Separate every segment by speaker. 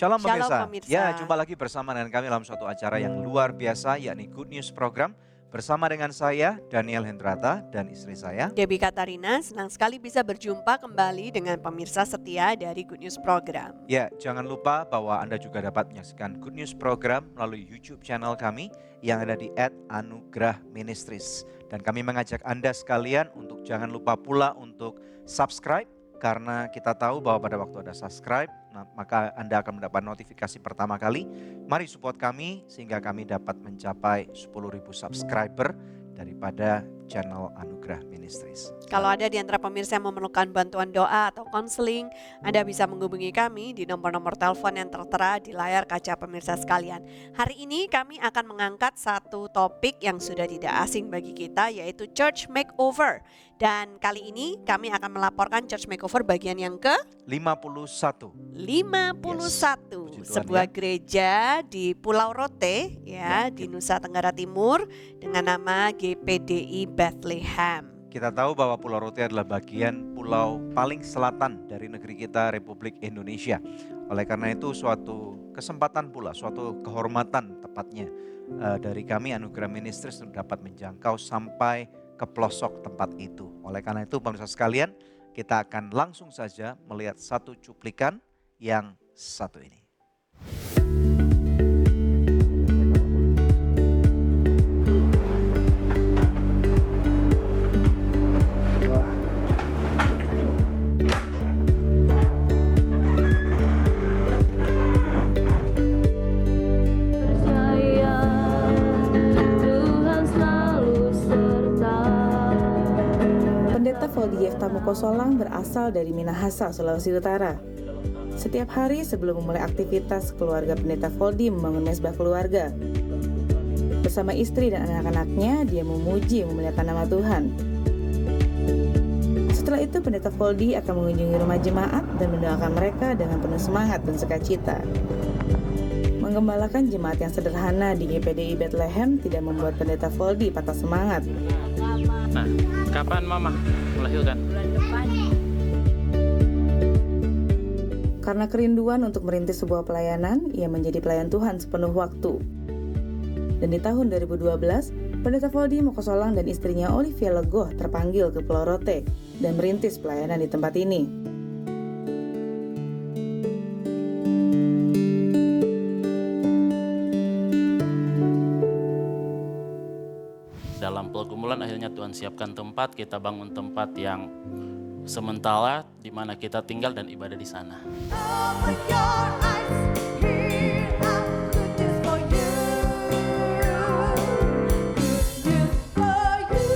Speaker 1: Shalom
Speaker 2: Shalom
Speaker 1: pemirsa. Ya,
Speaker 2: pemirsa.
Speaker 1: jumpa lagi bersama dengan kami dalam suatu acara yang luar biasa, yakni Good News Program. Bersama dengan saya, Daniel Hendrata, dan istri saya.
Speaker 2: Debbie Katarina, senang sekali bisa berjumpa kembali dengan pemirsa setia dari Good News Program.
Speaker 1: Ya, jangan lupa bahwa Anda juga dapat menyaksikan Good News Program melalui YouTube channel kami yang ada di @anugrah_ministries. Dan kami mengajak Anda sekalian untuk jangan lupa pula untuk subscribe, karena kita tahu bahwa pada waktu Anda subscribe, maka Anda akan mendapat notifikasi pertama kali. Mari support kami sehingga kami dapat mencapai 10.000 subscriber daripada channel Anugrah Ministries.
Speaker 2: Kalau ada di antara pemirsa yang memerlukan bantuan doa atau konseling, Anda bisa menghubungi kami di nomor-nomor telepon yang tertera di layar kaca pemirsa sekalian. Hari ini kami akan mengangkat satu topik yang sudah tidak asing bagi kita, yaitu Church Makeover. Dan kali ini kami akan melaporkan Church Makeover bagian yang ke
Speaker 1: 51.
Speaker 2: 51,
Speaker 1: Puji Tuhan,
Speaker 2: sebuah
Speaker 1: ya.
Speaker 2: gereja di Pulau Rote di Nusa Tenggara Timur dengan nama GPDI Bethlehem.
Speaker 1: Kita tahu bahwa Pulau Rote adalah bagian pulau paling selatan dari negeri kita, Republik Indonesia. Oleh karena itu suatu kesempatan pula, suatu kehormatan tepatnya dari kami Anugerah Ministries untuk dapat menjangkau sampai ke pelosok tempat itu. Oleh karena itu pemirsa sekalian, kita akan langsung saja melihat satu cuplikan yang satu ini.
Speaker 3: Pendeta Foldi Yefta Mukosolang berasal dari Minahasa, Sulawesi Utara. Setiap hari sebelum memulai aktivitas, keluarga Pendeta Foldi membangun mezbah keluarga. Bersama istri dan anak-anaknya, dia memuji memuliakan nama Tuhan. Setelah itu, Pendeta Foldi akan mengunjungi rumah jemaat dan mendoakan mereka dengan penuh semangat dan sukacita. Menggembalakan jemaat yang sederhana di GPDI Bethlehem tidak membuat Pendeta Foldi patah semangat.
Speaker 4: Nah, kapan Mama melahirkan?
Speaker 2: Bulan depan.
Speaker 3: Karena kerinduan untuk merintis sebuah pelayanan, ia menjadi pelayan Tuhan sepenuh waktu. Dan di tahun 2012, Pendeta Foldi Mukosolang dan istrinya Olivia Legoh terpanggil ke Pulau Rote dan merintis pelayanan di tempat ini.
Speaker 4: Dalam pergumulan akhirnya Tuhan siapkan tempat, kita bangun tempat yang sementara di mana kita tinggal dan ibadah di sana.
Speaker 5: Open your eyes, here I'm good news for you. Good news for you.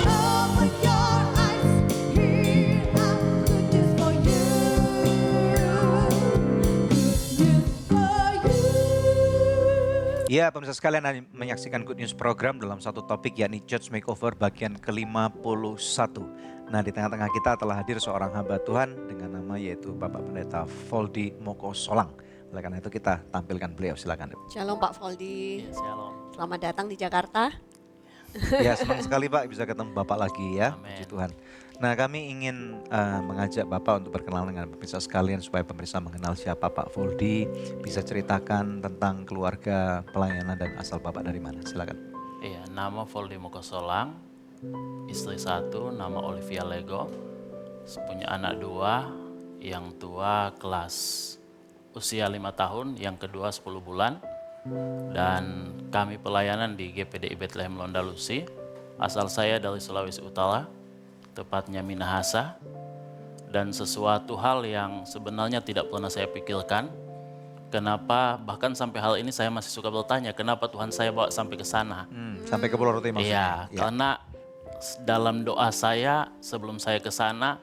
Speaker 5: Open your eyes, here I'm good news for you. Good news for you.
Speaker 1: Ya, pemirsa sekalian, Anda menyaksikan Good News Program dalam satu topik yakni Church Makeover bagian ke-51. Nah, di tengah-tengah kita telah hadir seorang hamba Tuhan dengan nama yaitu Bapak Pendeta Foldi Mukosolang. Oleh karena itu kita tampilkan beliau, silakan.
Speaker 2: Shalom Pak Foldi,
Speaker 4: Ya, shalom.
Speaker 2: selamat datang di Jakarta.
Speaker 1: Ya, senang sekali Pak bisa ketemu Bapak lagi ya,
Speaker 4: Amin.
Speaker 1: puji Tuhan. Nah, kami ingin mengajak Bapak untuk berkenalan dengan pemirsa sekalian supaya pemirsa mengenal siapa Pak Foldi, bisa ceritakan tentang keluarga, pelayanan dan asal Bapak dari mana, silakan.
Speaker 4: Iya, nama Foldi Mukosolang, istri satu, nama Olivia Lego, punya anak dua, yang tua kelas usia 5 tahun, yang kedua 10 bulan. Dan kami pelayanan di GPDI Bethlehem Londalusi. Asal saya dari Sulawesi Utara, tepatnya Minahasa. Dan sesuatu hal yang sebenarnya tidak pernah saya pikirkan, kenapa bahkan sampai hal ini saya masih suka bertanya, kenapa Tuhan saya bawa sampai ke sana?
Speaker 1: Sampai ke Pulau Rote maksudnya.
Speaker 4: Iya, karena dalam doa saya sebelum saya ke sana,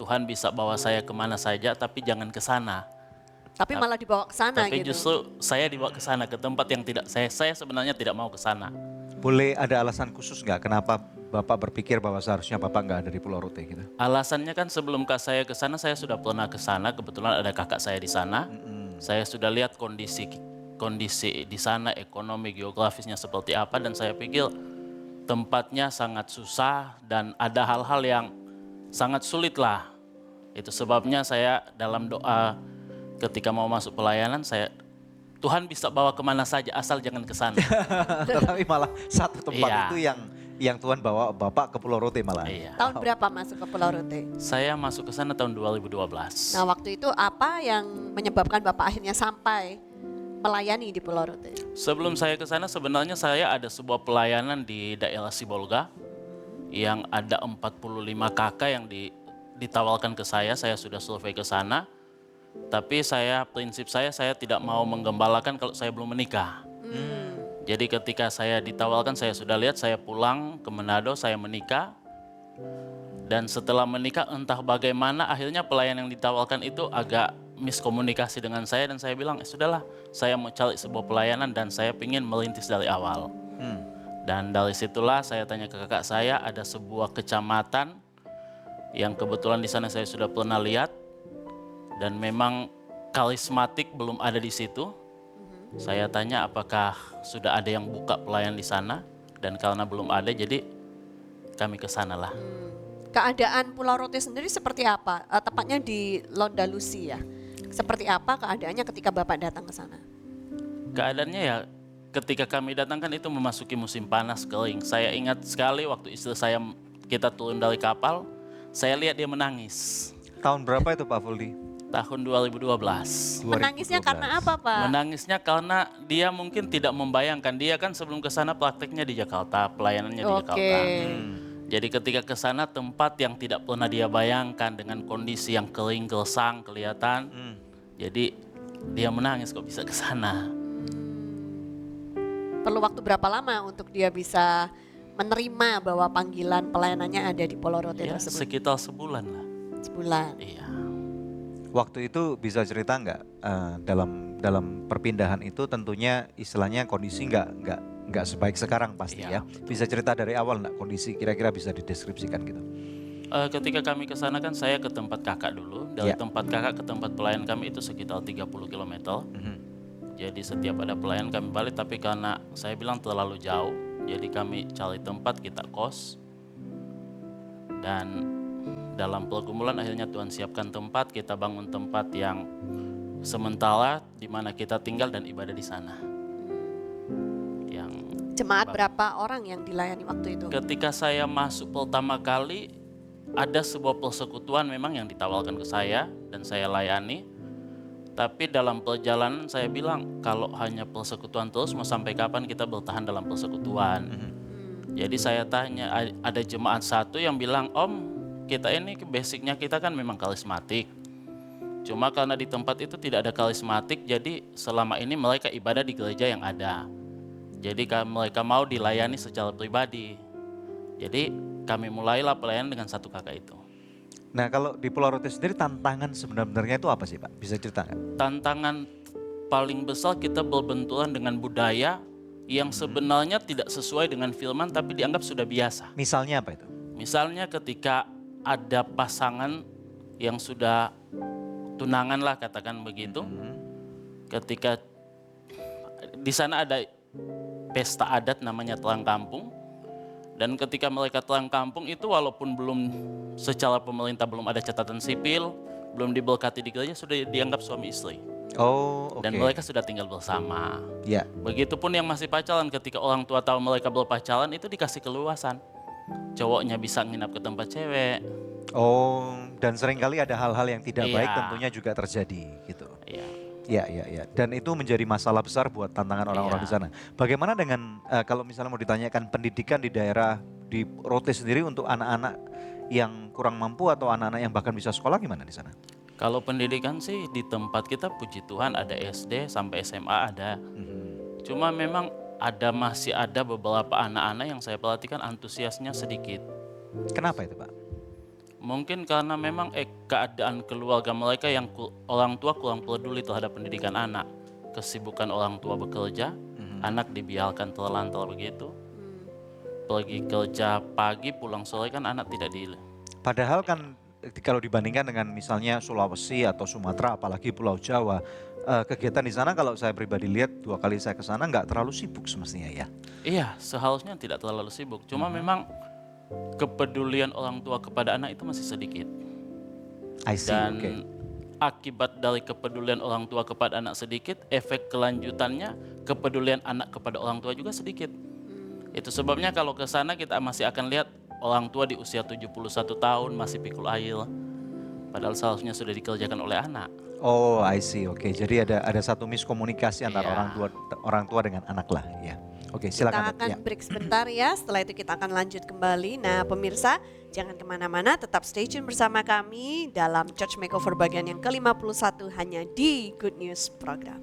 Speaker 4: Tuhan bisa bawa saya kemana saja, tapi jangan ke sana.
Speaker 2: Tapi malah dibawa ke sana
Speaker 4: Tapi
Speaker 2: gitu.
Speaker 4: justru saya dibawa ke sana, ke tempat yang tidak saya sebenarnya tidak mau ke sana.
Speaker 1: Boleh ada alasan khusus nggak kenapa Bapak berpikir bahwa seharusnya Bapak nggak ada di Pulau Rote gitu?
Speaker 4: Alasannya kan sebelum saya ke sana, saya sudah pernah ke sana, kebetulan ada kakak saya di sana. Saya sudah lihat kondisi di sana, ekonomi, geografisnya seperti apa, dan saya pikir tempatnya sangat susah dan ada hal-hal yang sangat sulit lah. Itu sebabnya saya dalam doa ketika mau masuk pelayanan, Tuhan bisa bawa kemana saja asal jangan ke sana.
Speaker 1: Tetapi malah satu tempat
Speaker 4: Iya.
Speaker 1: itu yang Tuhan bawa Bapak ke Pulau Rote malah.
Speaker 4: Iya.
Speaker 2: Tahun berapa masuk ke Pulau Rote?
Speaker 4: Saya masuk ke sana tahun 2012.
Speaker 2: Nah, waktu itu apa yang menyebabkan Bapak akhirnya sampai melayani di Pulau Rote?
Speaker 4: Sebelum saya ke sana sebenarnya saya ada sebuah pelayanan di daerah Sibolga yang ada 45 kakak yang ditawarkan ke saya sudah survei ke sana. Tapi prinsip saya tidak mau menggembalakan kalau saya belum menikah. Jadi ketika saya ditawarkan, saya sudah lihat, saya pulang ke Manado, saya menikah. Dan setelah menikah entah bagaimana akhirnya pelayan yang ditawarkan itu agak miskomunikasi dengan saya. Dan saya bilang, sudahlah, saya mau cari sebuah pelayanan dan saya ingin merintis dari awal. Dan dari situlah saya tanya ke kakak saya, ada sebuah kecamatan yang kebetulan di sana saya sudah pernah lihat. Dan memang karismatik belum ada di situ. Saya tanya apakah sudah ada yang buka pelayan di sana. Dan karena belum ada jadi kami ke sana lah.
Speaker 2: Keadaan Pulau Rote sendiri seperti apa? Tepatnya di Londalusi ya. Seperti apa keadaannya ketika Bapak datang ke sana?
Speaker 4: Keadaannya ya ketika kami datang kan itu memasuki musim panas kering. Saya ingat sekali waktu istri kita turun dari kapal, saya lihat dia menangis.
Speaker 1: Tahun berapa itu Pak Fuldi?
Speaker 4: Tahun 2012.
Speaker 2: Menangisnya karena apa, Pak?
Speaker 4: Menangisnya karena dia mungkin tidak membayangkan. Dia kan sebelum ke sana prakteknya di Jakarta, pelayanannya di Jakarta. Jadi ketika ke sana tempat yang tidak pernah dia bayangkan dengan kondisi yang kering, gersang, kelihatan. Jadi dia menangis kok bisa ke sana.
Speaker 2: Perlu waktu berapa lama untuk dia bisa menerima bahwa panggilan pelayanannya ada di Pulau Rote
Speaker 4: Ya,
Speaker 2: tersebut?
Speaker 4: sekitar sebulan lah.
Speaker 2: Sebulan.
Speaker 4: Iya.
Speaker 1: Waktu itu bisa cerita nggak dalam perpindahan itu tentunya istilahnya kondisi nggak sebaik sekarang pasti
Speaker 4: Iya.
Speaker 1: ya. Bisa cerita dari awal nggak kondisi kira-kira bisa dideskripsikan gitu.
Speaker 4: Ketika kami ke sana kan saya ke tempat kakak dulu. Dari
Speaker 1: Ya.
Speaker 4: tempat kakak ke tempat pelayan kami itu sekitar 30 km. Jadi setiap ada pelayan kami balik, tapi karena saya bilang terlalu jauh, jadi kami cari tempat, kita kos. Dan dalam pergumulan akhirnya Tuhan siapkan tempat, kita bangun tempat yang sementara di mana kita tinggal dan ibadah di sana. Yang
Speaker 2: Jemaat berapa orang yang dilayani waktu itu?
Speaker 4: ketika saya masuk pertama kali ada sebuah persekutuan memang yang ditawarkan ke saya dan saya layani. Tapi dalam perjalanan saya bilang kalau hanya persekutuan terus mau sampai kapan kita bertahan dalam persekutuan. Jadi saya tanya, ada jemaat satu yang bilang, Om, kita ini basicnya kita kan memang karismatik. Cuma karena di tempat itu tidak ada karismatik, jadi selama ini mereka ibadah di gereja yang ada. Jadi mereka mau dilayani secara pribadi. Jadi kami mulailah pelayanan dengan satu kakak itu.
Speaker 1: Nah kalau di Pulau Rote sendiri tantangan sebenarnya itu apa sih Pak? Bisa cerita nggak?
Speaker 4: Tantangan paling besar kita berbenturan dengan budaya yang sebenarnya tidak sesuai dengan firman tapi dianggap sudah biasa.
Speaker 1: Misalnya apa itu?
Speaker 4: Misalnya ketika ada pasangan yang sudah tunangan lah katakan begitu. Ketika di sana ada pesta adat namanya Telang Kampung. Dan ketika mereka telang kampung itu walaupun belum secara pemerintah belum ada catatan sipil, belum diberkati di gereja sudah dianggap suami istri.
Speaker 1: Oh, oke.
Speaker 4: Dan mereka sudah tinggal bersama.
Speaker 1: Ya.
Speaker 4: Begitupun yang masih pacaran ketika orang tua tahu mereka berpacaran itu dikasih keluasan. Cowoknya bisa nginap ke tempat cewek.
Speaker 1: Oh, dan seringkali ada hal-hal yang tidak baik
Speaker 4: Iya.
Speaker 1: tentunya juga terjadi gitu.
Speaker 4: Iya.
Speaker 1: Ya. Dan itu menjadi masalah besar buat tantangan orang-orang
Speaker 4: Iya.
Speaker 1: di sana. Bagaimana dengan kalau misalnya mau ditanyakan pendidikan di daerah di Rote sendiri untuk anak-anak yang kurang mampu atau anak-anak yang bahkan bisa sekolah gimana di sana?
Speaker 4: Kalau pendidikan sih di tempat kita puji Tuhan ada SD sampai SMA ada. Cuma memang masih ada beberapa anak-anak yang saya perhatikan antusiasnya sedikit.
Speaker 1: Kenapa itu Pak?
Speaker 4: Mungkin karena memang keadaan keluarga mereka yang orang tua kurang peduli terhadap pendidikan anak. Kesibukan orang tua bekerja, anak dibiarkan terlantar begitu. Pergi kerja pagi, pulang sore kan anak tidak di...
Speaker 1: Padahal kan kalau dibandingkan dengan misalnya Sulawesi atau Sumatera, apalagi Pulau Jawa, kegiatan di sana kalau saya pribadi lihat 2 kali saya ke sana nggak terlalu sibuk semestinya ya.
Speaker 4: Iya, seharusnya tidak terlalu sibuk. Cuma memang kepedulian orang tua kepada anak itu masih sedikit.
Speaker 1: I see,
Speaker 4: Dan
Speaker 1: oke.
Speaker 4: akibat dari kepedulian orang tua kepada anak sedikit, efek kelanjutannya kepedulian anak kepada orang tua juga sedikit. Itu sebabnya kalau ke sana kita masih akan lihat orang tua di usia 71 tahun masih pikul air. Padahal seharusnya sudah dikerjakan oleh anak.
Speaker 1: Oh, I see, oke. Jadi ada satu miskomunikasi antara
Speaker 4: Iya.
Speaker 1: orang tua dengan anak lah, ya. Oke,
Speaker 2: Kita
Speaker 1: silakan.
Speaker 2: akan
Speaker 1: Ya.
Speaker 2: break sebentar ya, setelah itu kita akan lanjut kembali. Nah pemirsa, jangan kemana-mana, tetap stay tune bersama kami dalam Church Makeover bagian yang ke-51 hanya di Good News Program.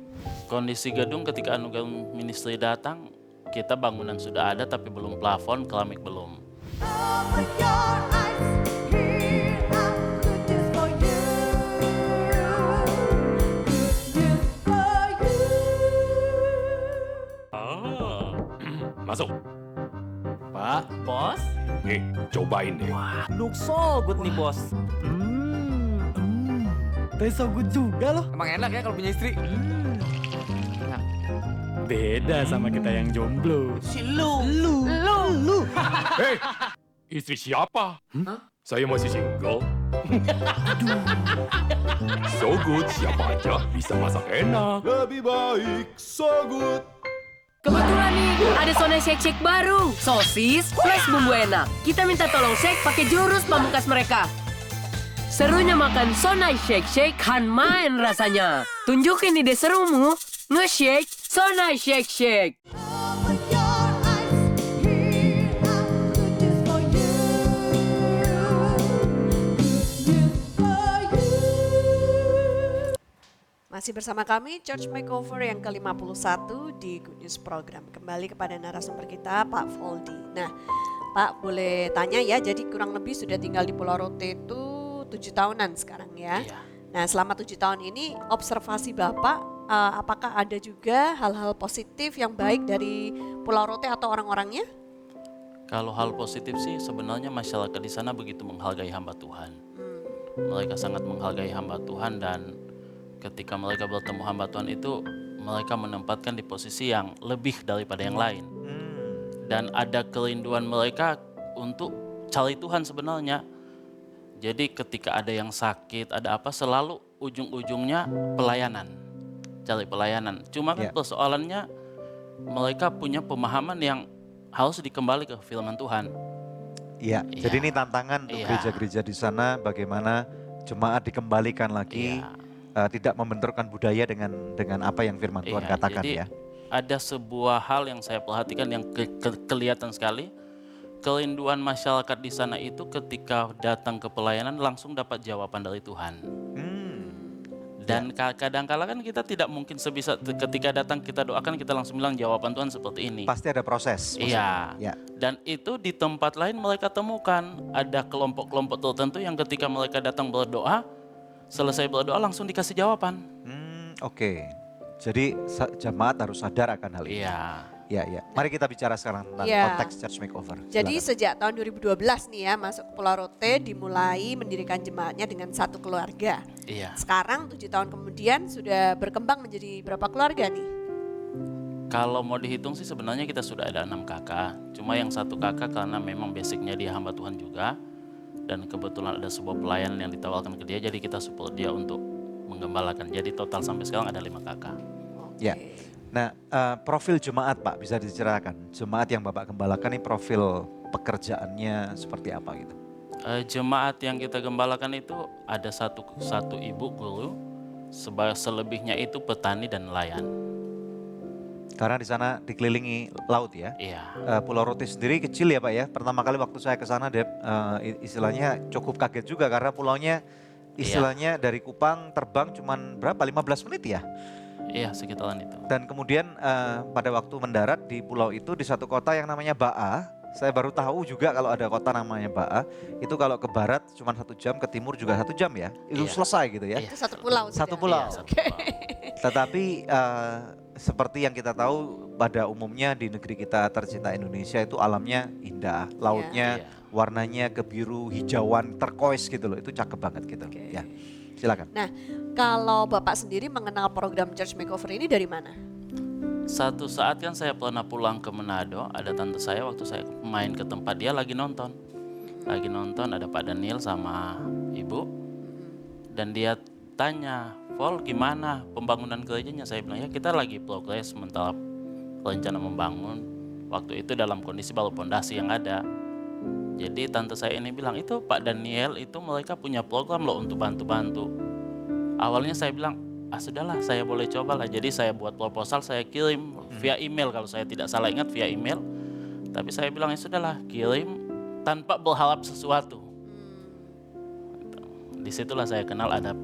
Speaker 4: Kondisi gedung ketika Anugerah Ministry datang, kita bangunan sudah ada tapi belum plafon, keramik belum.
Speaker 5: Open your eyes, here I'm good news for you. Good news for you.
Speaker 6: Masuk.
Speaker 7: Pak, bos?
Speaker 6: Nih, cobain deh.
Speaker 7: Look so good nih bos. Taste so good juga loh.
Speaker 8: Emang enak ya kalau punya istri?
Speaker 7: Beda sama kita yang jomblo.
Speaker 6: Hei, istri siapa? Saya masih single. So good, siapa aja bisa masak enak. Lebih baik so good.
Speaker 9: Kebetulan nih, ada Sona Shake Shake baru. Sosis plus bumbu enak. Kita minta tolong shake pakai jurus pamungkas mereka. Serunya makan Sona Shake Shake kan main rasanya. Tunjukin ide serumu, nge-shake Sona Shake Shake.
Speaker 5: Open your eyes, here I'm good news for you. Good news for you.
Speaker 2: Masih bersama kami Church Makeover yang ke-51 di Good News Program. Kembali kepada narasumber kita Pak Voldi. Nah Pak boleh tanya ya, jadi kurang lebih sudah tinggal di Pulau Rote itu 7 tahunan sekarang ya.
Speaker 4: Iya.
Speaker 2: Nah selama 7 tahun ini observasi Bapak, apakah ada juga hal-hal positif yang baik dari Pulau Rote atau orang-orangnya?
Speaker 4: Kalau hal positif sih sebenarnya masyarakat di sana begitu menghargai hamba Tuhan. Mereka sangat menghargai hamba Tuhan dan ketika mereka bertemu hamba Tuhan itu mereka menempatkan di posisi yang lebih daripada yang lain. Dan ada kerinduan mereka untuk cari Tuhan sebenarnya. Jadi ketika ada yang sakit, ada apa selalu ujung-ujungnya pelayanan. Cari pelayanan. Cuma kan
Speaker 1: Ya.
Speaker 4: persoalannya mereka punya pemahaman yang harus dikembali ke firman Tuhan.
Speaker 1: Iya,
Speaker 4: Iya.
Speaker 1: jadi ini tantangan untuk
Speaker 4: Iya.
Speaker 1: gereja-gereja di sana bagaimana jemaat dikembalikan lagi,
Speaker 4: Iya.
Speaker 1: tidak membenturkan budaya dengan apa yang firman Tuhan
Speaker 4: Iya,
Speaker 1: katakan
Speaker 4: jadi
Speaker 1: ya.
Speaker 4: ada sebuah hal yang saya perhatikan yang kelihatan sekali. Kerinduan masyarakat di sana itu ketika datang ke pelayanan langsung dapat jawaban dari Tuhan. Dan kadang-kala kan kita tidak mungkin sebisa ketika datang kita doakan kita langsung bilang jawaban Tuhan seperti ini.
Speaker 1: Pasti ada proses. maksudnya.
Speaker 4: Iya.
Speaker 1: Ya.
Speaker 4: Dan itu di tempat lain mereka temukan ada kelompok-kelompok tertentu yang ketika mereka datang berdoa, selesai berdoa langsung dikasih jawaban.
Speaker 1: Oke. Jadi jemaat harus sadar akan hal ini.
Speaker 4: Iya.
Speaker 1: Ya, ya. Mari kita bicara sekarang tentang
Speaker 2: Iya.
Speaker 1: konteks Church Makeover.
Speaker 2: Jadi
Speaker 1: Silakan.
Speaker 2: sejak tahun 2012 nih ya masuk ke Pulau Rote dimulai mendirikan jemaatnya dengan satu keluarga.
Speaker 4: Iya.
Speaker 2: Sekarang 7 tahun kemudian sudah berkembang menjadi berapa keluarga nih?
Speaker 4: Kalau mau dihitung sih sebenarnya kita sudah ada 6 kakak. Cuma yang satu kakak karena memang basicnya dia hamba Tuhan juga. Dan kebetulan ada sebuah pelayanan yang ditawarkan ke dia. Jadi kita support dia untuk menggembalakan. Jadi total sampai sekarang ada 5 kakak.
Speaker 1: Ya. Nah, profil jemaat Pak bisa diceritakan. Jemaat yang Bapak gembalakan ini profil pekerjaannya seperti apa gitu?
Speaker 4: Jemaat yang kita gembalakan itu ada satu ibu guru. Selebihnya itu petani dan nelayan.
Speaker 1: Karena di sana dikelilingi laut ya.
Speaker 4: Iya.
Speaker 1: Pulau Rote sendiri kecil ya Pak ya. Pertama kali waktu saya ke sana istilahnya cukup kaget juga karena pulaunya istilahnya dari Kupang terbang cuman berapa 15 menit ya?
Speaker 4: Iya, sekitaran itu.
Speaker 1: Dan kemudian pada waktu mendarat di pulau itu di satu kota yang namanya Ba'a, saya baru tahu juga kalau ada kota namanya Ba'a, itu kalau ke barat cuma 1 jam, ke timur juga 1 jam ya, itu
Speaker 4: Iya.
Speaker 1: selesai gitu ya.
Speaker 4: Iya.
Speaker 2: Itu satu pulau.
Speaker 1: Satu
Speaker 2: sudah.
Speaker 1: pulau.
Speaker 4: Iya, satu pulau.
Speaker 1: Tetapi seperti yang kita tahu pada umumnya di negeri kita tercinta Indonesia itu alamnya indah, lautnya
Speaker 4: Iya.
Speaker 1: warnanya kebiru, hijauan, turquoise gitu loh, itu cakep banget gitu.
Speaker 2: Oke.
Speaker 1: Ya, silakan.
Speaker 2: Nah, kalau Bapak sendiri mengenal program Church Makeover ini dari mana?
Speaker 4: Satu saat kan saya pernah pulang ke Manado, ada tante saya waktu saya main ke tempat dia lagi nonton. Lagi nonton ada Pak Daniel sama Ibu. Dan dia tanya, "Vol, gimana pembangunan gerejanya?" Saya bilang, "Ya kita lagi progres sementara rencana membangun." Waktu itu dalam kondisi baru pondasi yang ada. Jadi tante saya ini bilang, "Itu Pak Daniel itu mereka punya program loh untuk bantu-bantu." Awalnya saya bilang, sudahlah saya boleh coba lah. Jadi saya buat proposal, saya kirim via email kalau saya tidak salah ingat via email. Tapi saya bilang ya sudahlah kirim tanpa berharap sesuatu. Disitulah saya kenal ada.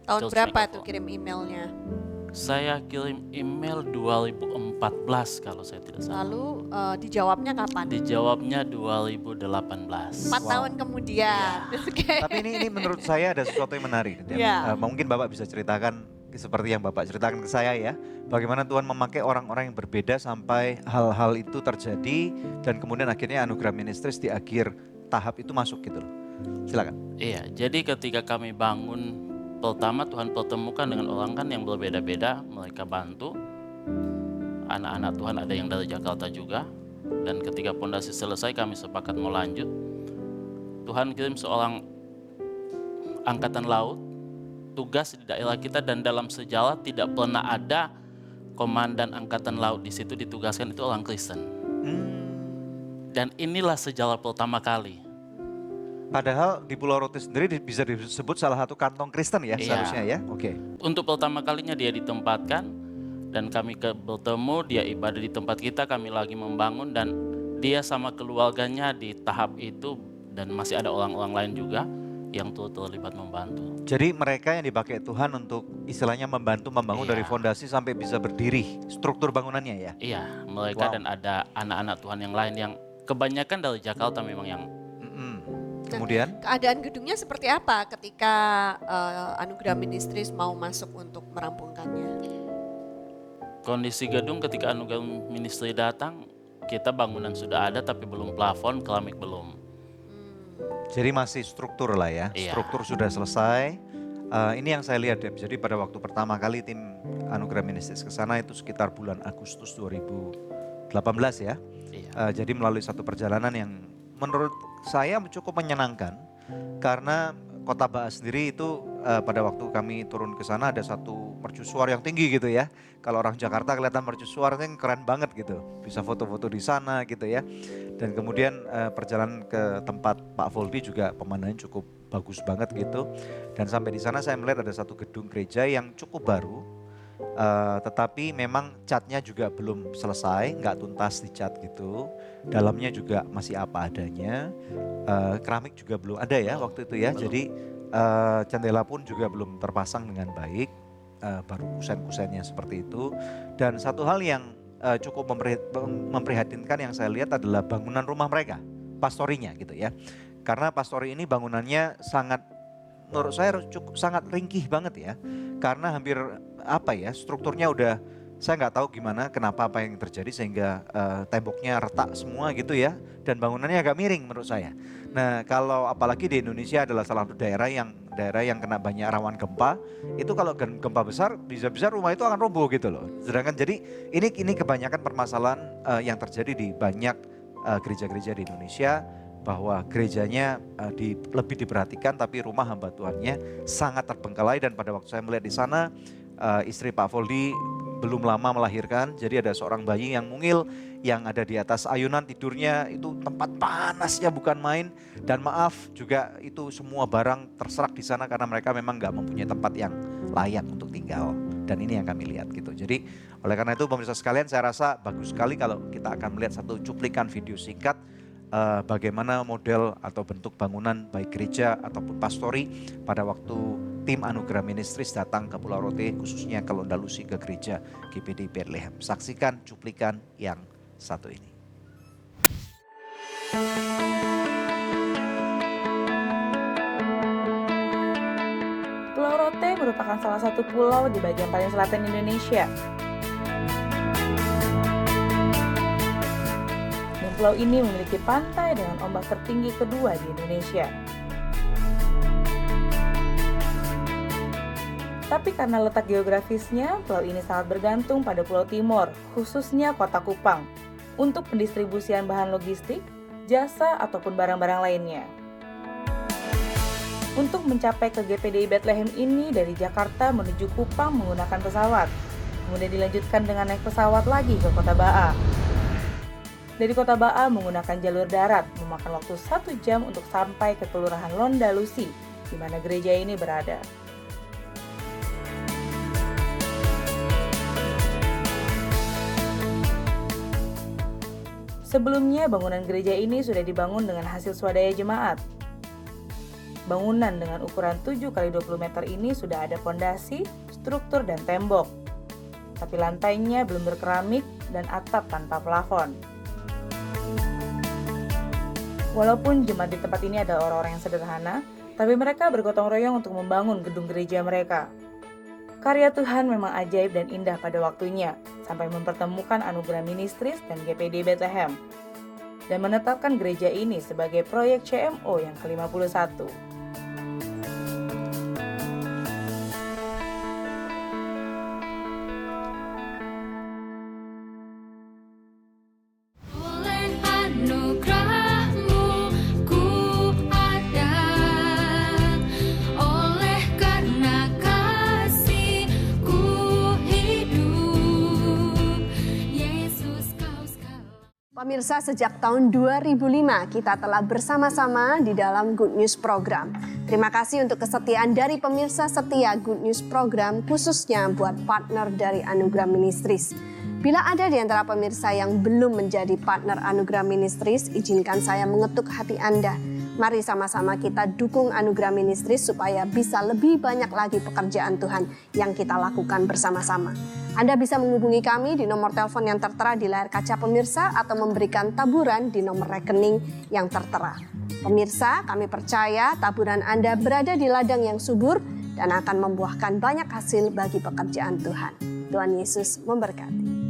Speaker 2: Tahun
Speaker 4: Church
Speaker 2: berapa
Speaker 4: Makeover.
Speaker 2: tuh kirim emailnya?
Speaker 4: Saya kirim email 2014 kalau saya tidak salah.
Speaker 2: Lalu dijawabnya kapan?
Speaker 4: Dijawabnya 2018.
Speaker 2: 4 tahun kemudian. Oke.
Speaker 1: Tapi ini menurut saya ada sesuatu yang menarik.
Speaker 2: Iya.
Speaker 1: Mungkin Bapak bisa ceritakan seperti yang Bapak ceritakan ke saya ya. Bagaimana Tuhan memakai orang-orang yang berbeda sampai hal-hal itu terjadi dan kemudian akhirnya Anugerah Ministries di akhir tahap itu masuk gitu loh. Silakan.
Speaker 4: Iya, jadi ketika kami bangun pertama Tuhan pertemukan dengan orang kan yang berbeda-beda, mereka bantu. Anak-anak Tuhan ada yang dari Jakarta juga. Dan ketika pondasi selesai kami sepakat mau lanjut. Tuhan kirim seorang angkatan laut, tugas di daerah kita dan dalam sejarah tidak pernah ada komandan angkatan laut di situ ditugaskan itu orang Kristen. Dan inilah sejarah pertama kali.
Speaker 1: Padahal di Pulau Rote sendiri bisa disebut salah satu kantong Kristen ya
Speaker 4: Iya.
Speaker 1: seharusnya ya. Oke.
Speaker 4: Untuk pertama kalinya dia ditempatkan dan kami bertemu, dia ibadah di tempat kita, kami lagi membangun dan dia sama keluarganya di tahap itu dan masih ada orang-orang lain juga yang turut terlibat membantu.
Speaker 1: Jadi mereka yang dipakai Tuhan untuk istilahnya membantu membangun
Speaker 4: Iya.
Speaker 1: dari fondasi sampai bisa berdiri struktur bangunannya ya.
Speaker 4: Iya, mereka
Speaker 1: Wow.
Speaker 4: dan ada anak-anak Tuhan yang lain yang kebanyakan dari Jakarta memang yang
Speaker 1: Kemudian
Speaker 2: Keadaan gedungnya seperti apa ketika Anugerah Ministries mau masuk untuk merampungkannya?
Speaker 4: kondisi gedung ketika Anugerah Ministry datang, kita bangunan sudah ada tapi belum plafon, keramik belum.
Speaker 1: jadi masih struktur lah ya.
Speaker 4: Iya.
Speaker 1: Struktur sudah selesai. Ini yang saya lihat Deb. Jadi pada waktu pertama kali tim Anugerah Ministries ke sana itu sekitar bulan Agustus 2018 ya.
Speaker 4: Iya.
Speaker 1: Jadi melalui satu perjalanan yang menurut saya cukup menyenangkan karena Kota Ba'a sendiri itu pada waktu kami turun ke sana ada satu mercusuar yang tinggi gitu ya. Kalau orang Jakarta kelihatan mercusuar itu keren banget gitu. Bisa foto-foto di sana gitu ya. Dan kemudian perjalanan ke tempat Pak Voldi juga pemandangan cukup bagus banget gitu. Dan sampai di sana saya melihat ada satu gedung gereja yang cukup baru. Tetapi memang catnya juga belum selesai, nggak tuntas dicat gitu. Dalamnya juga masih apa adanya. Keramik juga belum ada ya waktu itu ya. Jadi jendela pun juga belum terpasang dengan baik. Baru kusen-kusennya seperti itu. Dan satu hal yang cukup memprihatinkan yang saya lihat adalah bangunan rumah mereka, pastorinya gitu ya. Karena pastori ini bangunannya sangat, menurut saya cukup sangat ringkih banget ya. Karena hampir apa ya, strukturnya udah, saya nggak tahu gimana, kenapa apa yang terjadi sehingga temboknya retak semua gitu ya. Dan bangunannya agak miring menurut saya. Nah kalau apalagi di Indonesia adalah salah satu daerah yang kena banyak rawan gempa, itu kalau gempa besar bisa-bisa rumah itu akan roboh gitu loh. Sedangkan jadi ini kebanyakan permasalahan yang terjadi di banyak gereja-gereja di Indonesia, bahwa gerejanya lebih diperhatikan tapi rumah hamba Tuhannya sangat terbengkalai. Dan pada waktu saya melihat di sana istri Pak Voldi belum lama melahirkan, jadi ada seorang bayi yang mungil yang ada di atas ayunan tidurnya, itu tempat panasnya bukan main. Dan maaf juga itu semua barang terserak di sana karena mereka memang nggak mempunyai tempat yang layak untuk tinggal. Dan ini yang kami lihat gitu. Jadi oleh karena itu pemirsa sekalian, saya rasa bagus sekali kalau kita akan melihat satu cuplikan video singkat bagaimana model atau bentuk bangunan baik gereja ataupun pastori pada waktu tim Anugerah Ministries datang ke Pulau Rote, khususnya ke Londalusi, ke gereja GPD Bethlehem. Saksikan cuplikan yang satu ini.
Speaker 3: Pulau Rote merupakan salah satu pulau di bagian paling selatan Indonesia. Dan pulau ini memiliki pantai dengan ombak tertinggi kedua di Indonesia. Tapi karena letak geografisnya, pulau ini sangat bergantung pada Pulau Timor, khususnya Kota Kupang, untuk pendistribusian bahan logistik, jasa, ataupun barang-barang lainnya. Untuk mencapai ke GPDI Bethlehem ini dari Jakarta menuju Kupang menggunakan pesawat, kemudian dilanjutkan dengan naik pesawat lagi ke Kota Baa. Dari Kota Baa menggunakan jalur darat, memakan waktu 1 jam untuk sampai ke Kelurahan Londalusi, di mana gereja ini berada. Sebelumnya, bangunan gereja ini sudah dibangun dengan hasil swadaya jemaat. Bangunan dengan ukuran 7 x 20 meter ini sudah ada fondasi, struktur, dan tembok. Tapi lantainya belum berkeramik dan atap tanpa plafon. Walaupun jemaat di tempat ini adalah orang-orang yang sederhana, tapi mereka bergotong royong untuk membangun gedung gereja mereka. Karya Tuhan memang ajaib dan indah pada waktunya, sampai mempertemukan Anugerah Ministries dan GPD Bethlehem, dan menetapkan gereja ini sebagai proyek CMO yang ke-51.
Speaker 5: Oleh anugerah-Mu ku ada, oleh karena kasih-Ku hidup, Yesus kau sekali.
Speaker 2: Pemirsa, sejak tahun 2005 kita telah bersama-sama di dalam Good News Program. Terima kasih untuk kesetiaan dari pemirsa setia Good News Program, khususnya buat partner dari Anugerah Ministries. Bila ada di antara pemirsa yang belum menjadi partner Anugerah Ministries, izinkan saya mengetuk hati Anda. Mari sama-sama kita dukung Anugerah Ministries supaya bisa lebih banyak lagi pekerjaan Tuhan yang kita lakukan bersama-sama. Anda bisa menghubungi kami di nomor telepon yang tertera di layar kaca pemirsa atau memberikan taburan di nomor rekening yang tertera. Pemirsa, kami percaya taburan Anda berada di ladang yang subur dan akan membuahkan banyak hasil bagi pekerjaan Tuhan. Tuhan Yesus memberkati.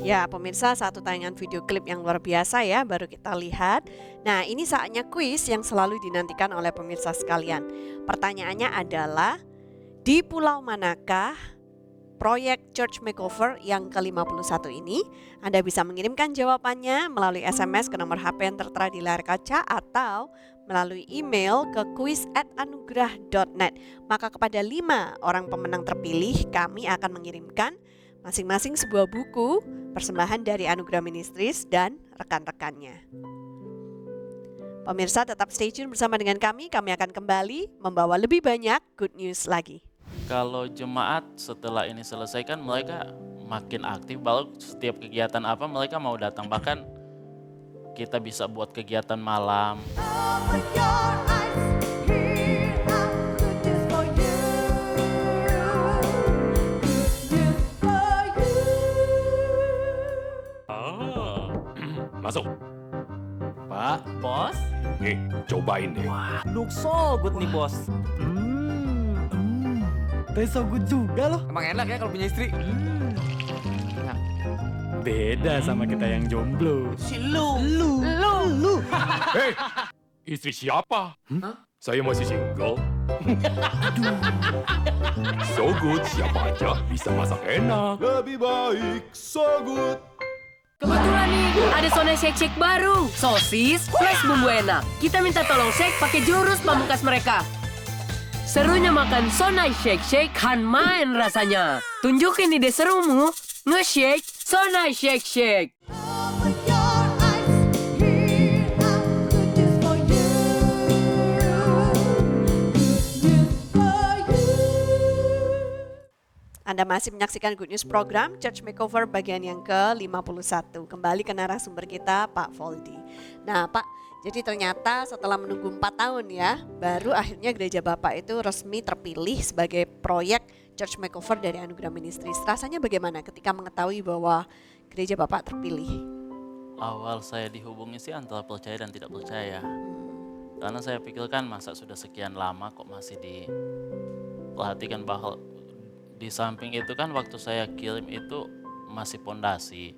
Speaker 2: Ya, pemirsa, satu tayangan video klip yang luar biasa ya baru kita lihat. Nah, ini saatnya kuis yang selalu dinantikan oleh pemirsa sekalian. Pertanyaannya adalah, di pulau manakah proyek Church Makeover yang ke-51 ini? Anda bisa mengirimkan jawabannya melalui SMS ke nomor HP yang tertera di layar kaca atau melalui email ke quiz@anugrah.net. Maka kepada 5 orang pemenang terpilih kami akan mengirimkan masing-masing sebuah buku persembahan dari Anugerah Ministries dan rekan-rekannya. Pemirsa tetap stay tune bersama dengan kami akan kembali membawa lebih banyak good news lagi.
Speaker 4: Kalau jemaat setelah ini selesai kan mereka makin aktif, bahwa setiap kegiatan apa mereka mau datang. Bahkan kita bisa buat kegiatan malam.
Speaker 5: Open your eyes, here I'm good news for you. Good news for you.
Speaker 6: Ah, masuk.
Speaker 7: Pak, bos.
Speaker 6: Nih, cobain deh.
Speaker 7: Look so good nih bos. Taste so good juga loh.
Speaker 8: Emang enak ya kalau punya istri?
Speaker 7: Beda sama kita yang jomblo.
Speaker 6: Hei, istri siapa? Saya masih single. So good, siapa aja bisa masak enak. Lebih baik so good.
Speaker 9: Kebetulan nih, ada Sonai Shake Shake baru. Sosis plus bumbu enak. Kita minta tolong shake pakai jurus pamungkas mereka. Serunya makan Sonai Shake Shake kan main rasanya. Tunjukin ide serumu, nge-shake Sonai Shake Shake.
Speaker 5: Open your eyes, here I'm good news for you. Good news for you.
Speaker 2: Anda masih menyaksikan Good News program Church Makeover bagian yang ke-51. Kembali ke narasumber kita, Pak Voldi. Nah, Pak, jadi ternyata setelah menunggu 4 tahun ya, baru akhirnya gereja Bapak itu resmi terpilih sebagai proyek Church Makeover dari Anugerah Ministries. Rasanya bagaimana ketika mengetahui bahwa gereja Bapak terpilih?
Speaker 4: Awal saya dihubungi sih antara percaya dan tidak percaya. Karena saya pikirkan masa sudah sekian lama kok masih diperhatikan, bahwa di samping itu kan waktu saya kirim itu masih pondasi.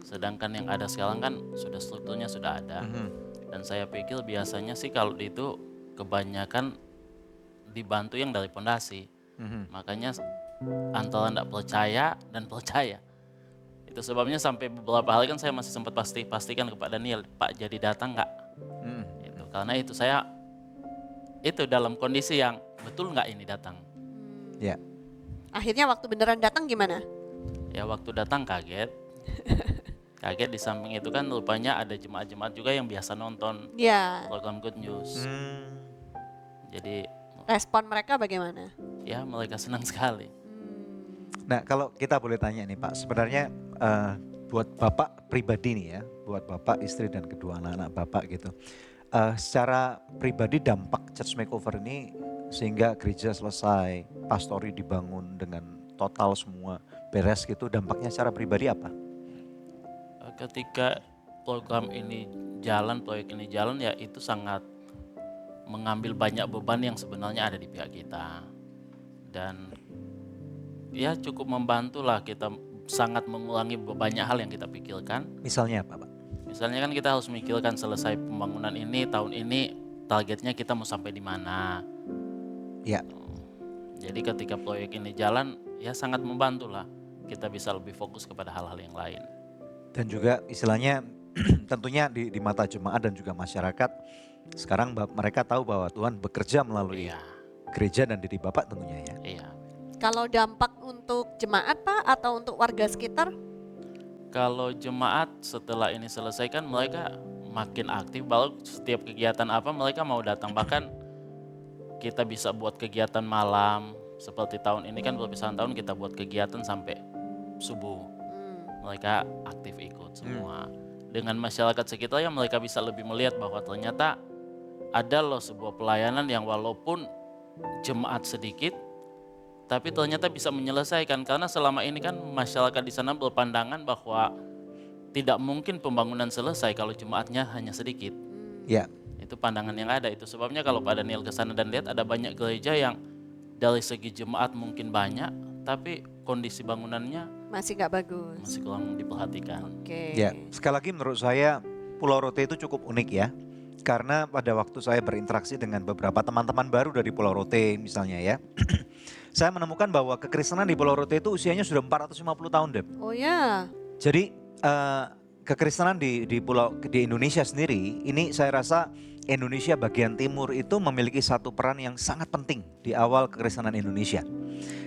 Speaker 4: Sedangkan yang ada sekarang kan sudah strukturnya sudah ada. Dan saya pikir biasanya sih kalau itu kebanyakan dibantu yang dari pondasi. Makanya antara tidak percaya dan percaya. Itu sebabnya sampai beberapa hari kan saya masih sempat pastikan kepada Daniel, Pak jadi datang nggak? Itu karena itu saya itu dalam kondisi yang betul nggak ini datang.
Speaker 1: Ya.
Speaker 2: Akhirnya waktu beneran datang gimana?
Speaker 4: Ya waktu datang kaget. Kaget, di samping itu kan rupanya ada jemaat-jemaat juga yang biasa nonton
Speaker 2: Ya,
Speaker 4: program Good News. Jadi
Speaker 2: respon mereka bagaimana?
Speaker 4: ya mereka senang sekali.
Speaker 1: Nah, kalau kita boleh tanya nih Pak, sebenarnya buat Bapak pribadi nih ya, buat Bapak, istri dan kedua anak-anak Bapak gitu. Secara pribadi dampak Church Makeover ini sehingga gereja selesai, pastori dibangun dengan total semua beres gitu, dampaknya secara pribadi apa?
Speaker 4: Ketika program ini jalan, proyek ini jalan, ya itu sangat mengambil banyak beban yang sebenarnya ada di pihak kita. Dan ya cukup membantu lah, kita sangat mengurangi banyak hal yang kita pikirkan.
Speaker 1: Misalnya apa Pak?
Speaker 4: Misalnya kan kita harus memikirkan selesai pembangunan ini, tahun ini targetnya kita mau sampai di mana.
Speaker 1: Ya.
Speaker 4: Jadi ketika proyek ini jalan, ya sangat membantu lah. Kita bisa lebih fokus kepada hal-hal yang lain.
Speaker 1: Dan juga istilahnya tentunya di mata jemaat dan juga masyarakat, sekarang mereka tahu bahwa Tuhan bekerja melalui gereja dan diri Bapak tentunya ya.
Speaker 4: Iya.
Speaker 2: Kalau dampak untuk jemaat Pak atau untuk warga sekitar?
Speaker 4: Kalau jemaat setelah ini selesai kan mereka makin aktif, bahwa setiap kegiatan apa mereka mau datang. Bahkan kita bisa buat kegiatan malam, seperti tahun ini kan perpisahan tahun kita buat kegiatan sampai subuh. Mereka aktif ikut semua. Dengan masyarakat sekitar yang mereka bisa lebih melihat bahwa ternyata ada loh sebuah pelayanan yang walaupun jemaat sedikit, tapi ternyata bisa menyelesaikan. Karena selama ini kan masyarakat di sana berpandangan bahwa tidak mungkin pembangunan selesai kalau jemaatnya hanya sedikit.
Speaker 1: Ya.
Speaker 4: Itu pandangan yang ada. Itu sebabnya kalau Pak Daniel ke sana dan lihat ada banyak gereja yang dari segi jemaat mungkin banyak, tapi kondisi bangunannya
Speaker 2: Masih nggak bagus.
Speaker 4: masih kurang diperhatikan.
Speaker 2: Oke.
Speaker 1: Ya, sekali lagi menurut saya Pulau Rote itu cukup unik ya. Karena pada waktu saya berinteraksi dengan beberapa teman-teman baru dari Pulau Rote misalnya ya. Saya menemukan bahwa kekristenan di Pulau Rote itu usianya sudah 450 tahun, Dep.
Speaker 2: Oh ya.
Speaker 1: Jadi kekristenan di Indonesia sendiri, ini saya rasa Indonesia bagian timur itu memiliki satu peran yang sangat penting di awal kekristenan Indonesia.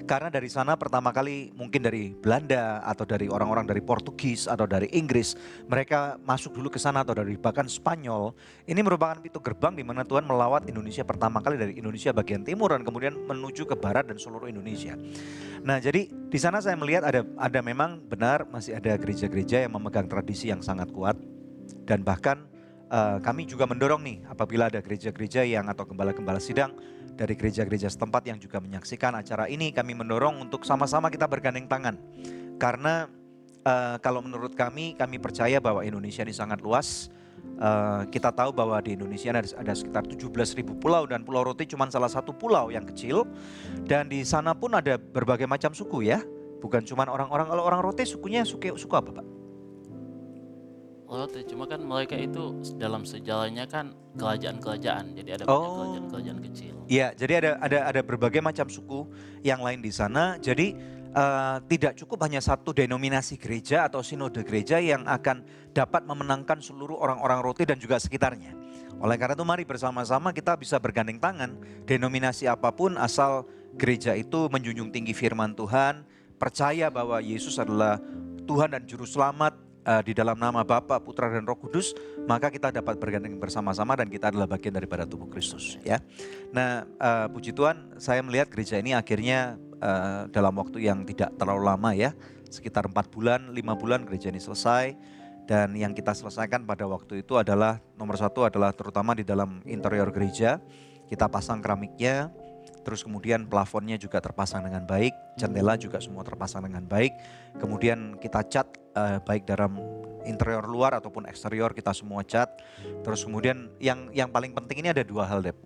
Speaker 1: Karena dari sana pertama kali mungkin dari Belanda atau dari orang-orang dari Portugis atau dari Inggris, mereka masuk dulu ke sana atau dari bahkan Spanyol. Ini merupakan pintu gerbang di mana Tuhan melawat Indonesia pertama kali dari Indonesia bagian timur dan kemudian menuju ke barat dan seluruh Indonesia. Nah, jadi di sana saya melihat ada memang benar masih ada gereja-gereja yang memegang tradisi yang sangat kuat, dan bahkan kami juga mendorong nih apabila ada gereja-gereja yang atau gembala-gembala sidang dari gereja-gereja setempat yang juga menyaksikan acara ini, kami mendorong untuk sama-sama kita bergandeng tangan. Karena kalau menurut kami percaya bahwa Indonesia ini sangat luas. Kita tahu bahwa di Indonesia ada sekitar 17.000 pulau dan Pulau Rote cuma salah satu pulau yang kecil. Dan di sana pun ada berbagai macam suku ya. Bukan cuma orang-orang, kalau orang Rote sukunya suku apa Pak?
Speaker 4: Rote, cuma kan mereka itu dalam sejarahnya kan kerajaan-kerajaan, jadi ada banyak kerajaan-kerajaan kecil.
Speaker 1: Iya, jadi ada berbagai macam suku yang lain di sana. Jadi tidak cukup hanya satu denominasi gereja atau sinode gereja yang akan dapat memenangkan seluruh orang-orang Rote dan juga sekitarnya. Oleh karena itu mari bersama-sama kita bisa bergandeng tangan, denominasi apapun asal gereja itu menjunjung tinggi firman Tuhan, percaya bahwa Yesus adalah Tuhan dan Juru Selamat, di dalam nama Bapa, Putra dan Roh Kudus, maka kita dapat bergandeng bersama-sama dan kita adalah bagian daripada tubuh Kristus ya. Nah, puji Tuhan saya melihat gereja ini akhirnya dalam waktu yang tidak terlalu lama ya, sekitar 4 bulan, 5 bulan gereja ini selesai. Dan yang kita selesaikan pada waktu itu adalah nomor satu adalah terutama di dalam interior gereja, kita pasang keramiknya. Terus kemudian plafonnya juga terpasang dengan baik, jendela juga semua terpasang dengan baik. Kemudian kita cat baik dalam interior luar ataupun eksterior kita semua cat. Terus kemudian yang paling penting ini ada 2 hal, Dep.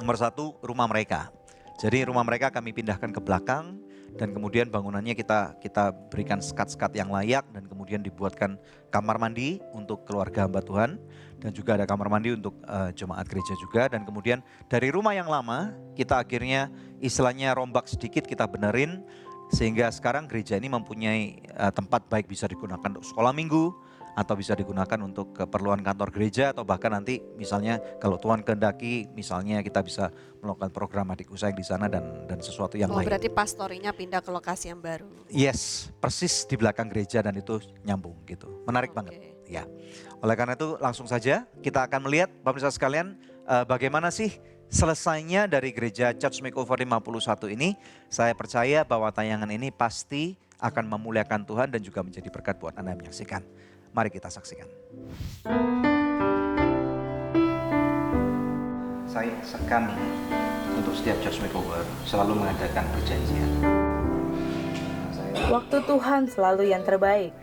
Speaker 1: Nomor satu, rumah mereka. Jadi rumah mereka kami pindahkan ke belakang dan kemudian bangunannya kita berikan sekat-sekat yang layak dan kemudian dibuatkan kamar mandi untuk keluarga hamba Tuhan. Dan juga ada kamar mandi untuk jemaat gereja juga. Dan kemudian dari rumah yang lama kita akhirnya istilahnya rombak sedikit, kita benerin. Sehingga sekarang gereja ini mempunyai tempat baik bisa digunakan untuk sekolah minggu. Atau bisa digunakan untuk keperluan kantor gereja. Atau bahkan nanti misalnya kalau Tuhan kehendaki misalnya kita bisa melakukan program adik usaha di sana dan sesuatu yang lain.
Speaker 2: Berarti pastorinya pindah ke lokasi yang baru.
Speaker 1: Yes, persis di belakang gereja dan itu nyambung gitu. Menarik banget ya. Oleh karena itu langsung saja kita akan melihat pemirsa sekalian bagaimana sih selesainya dari gereja Church Makeover 51 ini. Saya percaya bahwa tayangan ini pasti akan memuliakan Tuhan dan juga menjadi berkat buat Anda yang menyaksikan. Mari kita saksikan. Kami untuk setiap Church Makeover selalu mengadakan perjanjian.
Speaker 3: Waktu Tuhan selalu yang terbaik.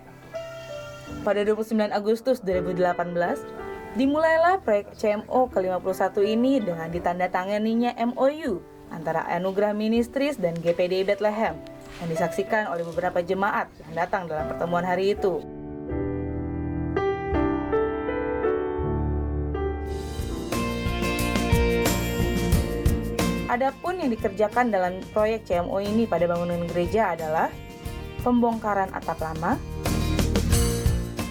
Speaker 3: Pada 29 Agustus 2018, dimulailah proyek CMO ke-51 ini dengan ditandatanganinya MOU antara Anugerah Ministries dan GPDI Bethlehem yang disaksikan oleh beberapa jemaat yang datang dalam pertemuan hari itu. Adapun yang dikerjakan dalam proyek CMO ini pada bangunan gereja adalah pembongkaran atap lama,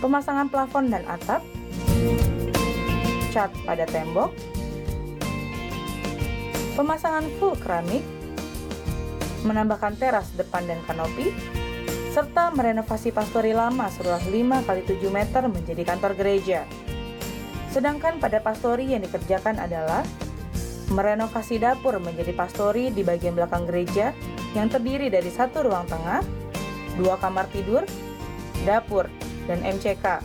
Speaker 3: pemasangan plafon dan atap, cat pada tembok, pemasangan full keramik, menambahkan teras depan dan kanopi, serta merenovasi pastori lama seluas 5x7 meter menjadi kantor gereja. Sedangkan pada pastori yang dikerjakan adalah merenovasi dapur menjadi pastori di bagian belakang gereja yang terdiri dari 1 ruang tengah, 2 kamar tidur, dapur, dan MCK.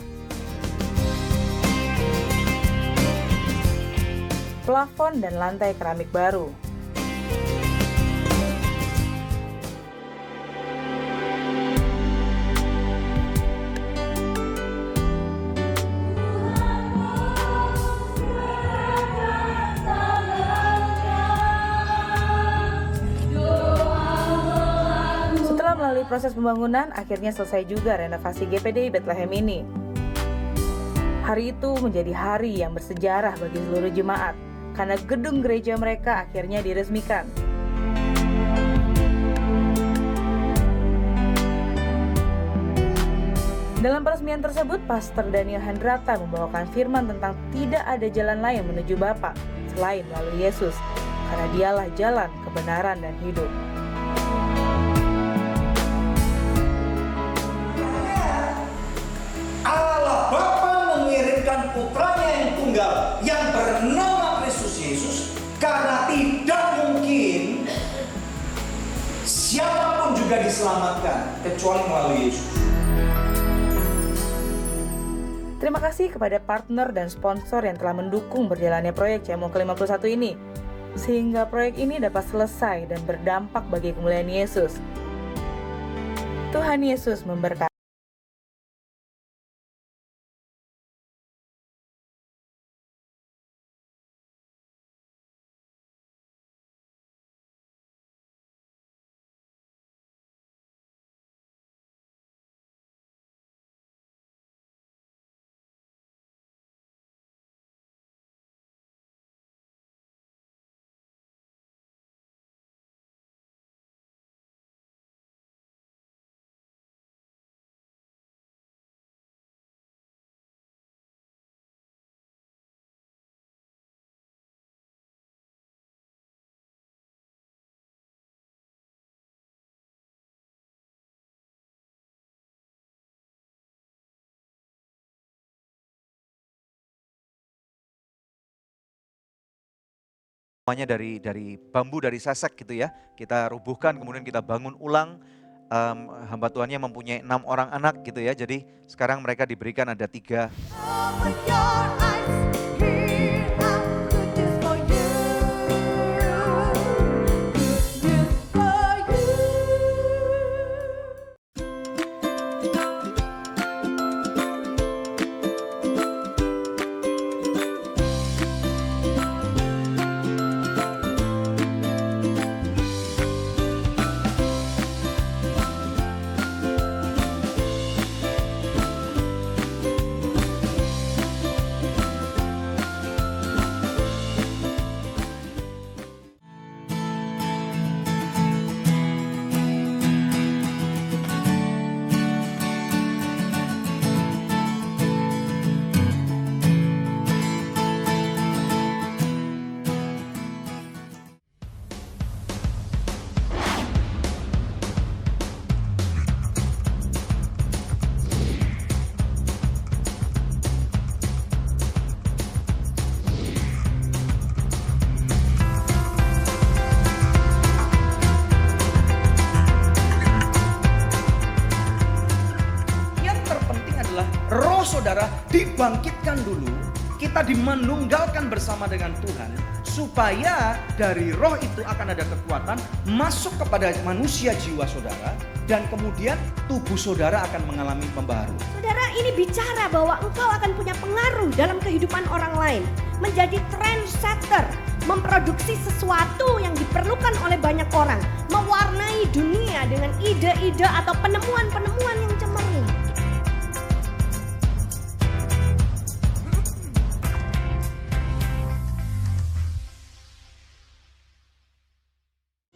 Speaker 3: Plafon dan lantai keramik baru. Setelah melalui Melalui proses pembangunan, akhirnya selesai juga renovasi GPDI Bethlehem ini. Hari itu menjadi hari yang bersejarah bagi seluruh jemaat, karena gedung gereja mereka akhirnya diresmikan. Dalam peresmian tersebut, Pastor Daniel Hendrata membawakan firman tentang tidak ada jalan lain menuju Bapa selain melalui Yesus, karena dialah jalan, kebenaran, dan hidup.
Speaker 8: Allah Bapa mengirimkan putranya yang tunggal yang bernama Kristus Yesus, karena tidak mungkin siapapun juga diselamatkan kecuali melalui Yesus.
Speaker 3: Terima kasih kepada partner dan sponsor yang telah mendukung berjalannya proyek CMO ke-51 ini, sehingga proyek ini dapat selesai dan berdampak bagi kemuliaan Yesus. Tuhan Yesus memberkati.
Speaker 1: Semuanya dari bambu, dari sesek gitu ya. Kita rubuhkan, kemudian kita bangun ulang. Hamba Tuhannya mempunyai 6 orang anak gitu ya. Jadi sekarang mereka diberikan ada 3.
Speaker 5: Open your eyes, here I'm good news for you. Good news for you.
Speaker 8: Yang terpenting adalah roh saudara dibangkitkan dulu, kita dimanunggalkan bersama dengan Tuhan, supaya dari roh itu akan ada kekuatan masuk kepada manusia jiwa saudara, dan kemudian tubuh saudara akan mengalami pembaharuan.
Speaker 10: Saudara, ini bicara bahwa engkau akan punya pengaruh dalam kehidupan orang lain, menjadi trendsetter, memproduksi sesuatu yang diperlukan oleh banyak orang, mewarnai dunia dengan ide-ide atau penemuan-penemuan yang cemerlang.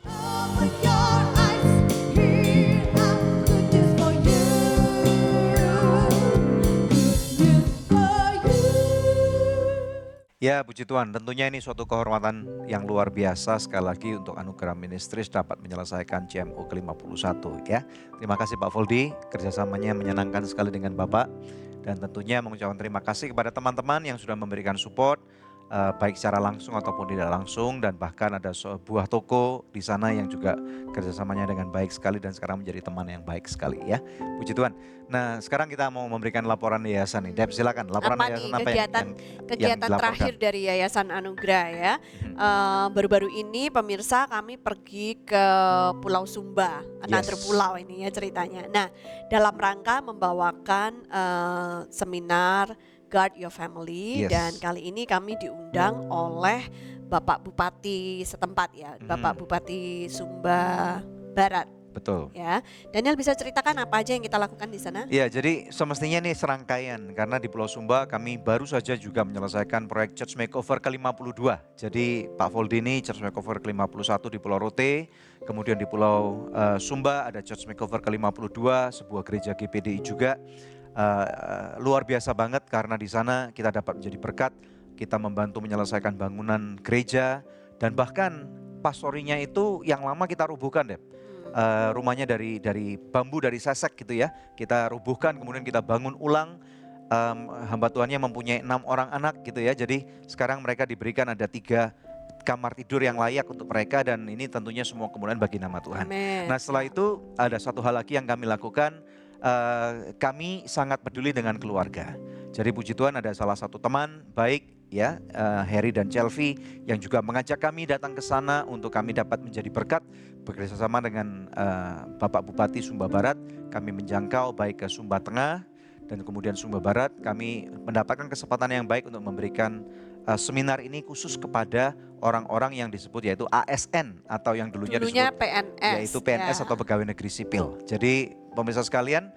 Speaker 5: Open your eyes, here I'm good news for you. Good news for you.
Speaker 1: Ya puji Tuhan, tentunya ini suatu kehormatan yang luar biasa sekali lagi untuk Anugerah Ministries dapat menyelesaikan CMO ke-51 ya. Terima kasih Pak Voldi, kerjasamanya menyenangkan sekali dengan Bapak. Dan tentunya mengucapkan terima kasih kepada teman-teman yang sudah memberikan support, baik secara langsung ataupun tidak langsung, dan bahkan ada sebuah toko di sana yang juga kerjasamanya dengan baik sekali dan sekarang menjadi teman yang baik sekali ya. Puji Tuhan. Nah sekarang kita mau memberikan laporan yayasan nih. Deb silakan, laporan
Speaker 2: Apa
Speaker 1: yayasan
Speaker 2: nih
Speaker 1: apa
Speaker 2: kegiatan
Speaker 1: yang dilaporkan?
Speaker 2: terakhir dari Yayasan Anugerah ya? Baru-baru ini pemirsa kami pergi ke Pulau Sumba, another
Speaker 1: Yes.
Speaker 2: pulau ini ya ceritanya. Nah dalam rangka membawakan seminar Guard Your Family,
Speaker 1: Yes.
Speaker 2: dan kali ini kami diundang oleh Bapak Bupati setempat ya, Bapak Bupati Sumba Barat.
Speaker 1: Betul.
Speaker 2: Ya, Daniel bisa ceritakan apa aja yang kita lakukan di sana?
Speaker 1: Ya, jadi semestinya ini serangkaian karena di Pulau Sumba kami baru saja juga menyelesaikan proyek Church Makeover ke-52. Jadi Pak Voldi ini Church Makeover ke-51 di Pulau Rote, kemudian di Pulau Sumba ada Church Makeover ke-52, sebuah gereja GPDI juga. Luar biasa banget karena di sana kita dapat menjadi berkat, kita membantu menyelesaikan bangunan gereja dan bahkan pastorinya itu yang lama kita rubuhkan deh. Rumahnya dari bambu, dari sesek gitu ya, kita rubuhkan kemudian kita bangun ulang. Hamba Tuhannya mempunyai 6 orang anak gitu ya, jadi sekarang mereka diberikan ada 3 kamar tidur yang layak untuk mereka dan ini tentunya semua kemuliaan bagi nama Tuhan.
Speaker 2: Amen.
Speaker 1: Nah setelah itu ada satu hal lagi yang kami lakukan, kami sangat peduli dengan keluarga. Jadi puji Tuhan ada salah satu teman baik ya, Harry dan Chelvi yang juga mengajak kami datang ke sana untuk kami dapat menjadi berkat. Bekerjasama dengan Bapak Bupati Sumba Barat, kami menjangkau baik ke Sumba Tengah dan kemudian Sumba Barat. Kami mendapatkan kesempatan yang baik untuk memberikan seminar ini khusus kepada orang-orang yang disebut yaitu ASN atau yang dulunya disebut
Speaker 2: PNS,
Speaker 1: yaitu PNS
Speaker 2: ya.
Speaker 1: atau pegawai negeri sipil. Jadi pemirsa sekalian,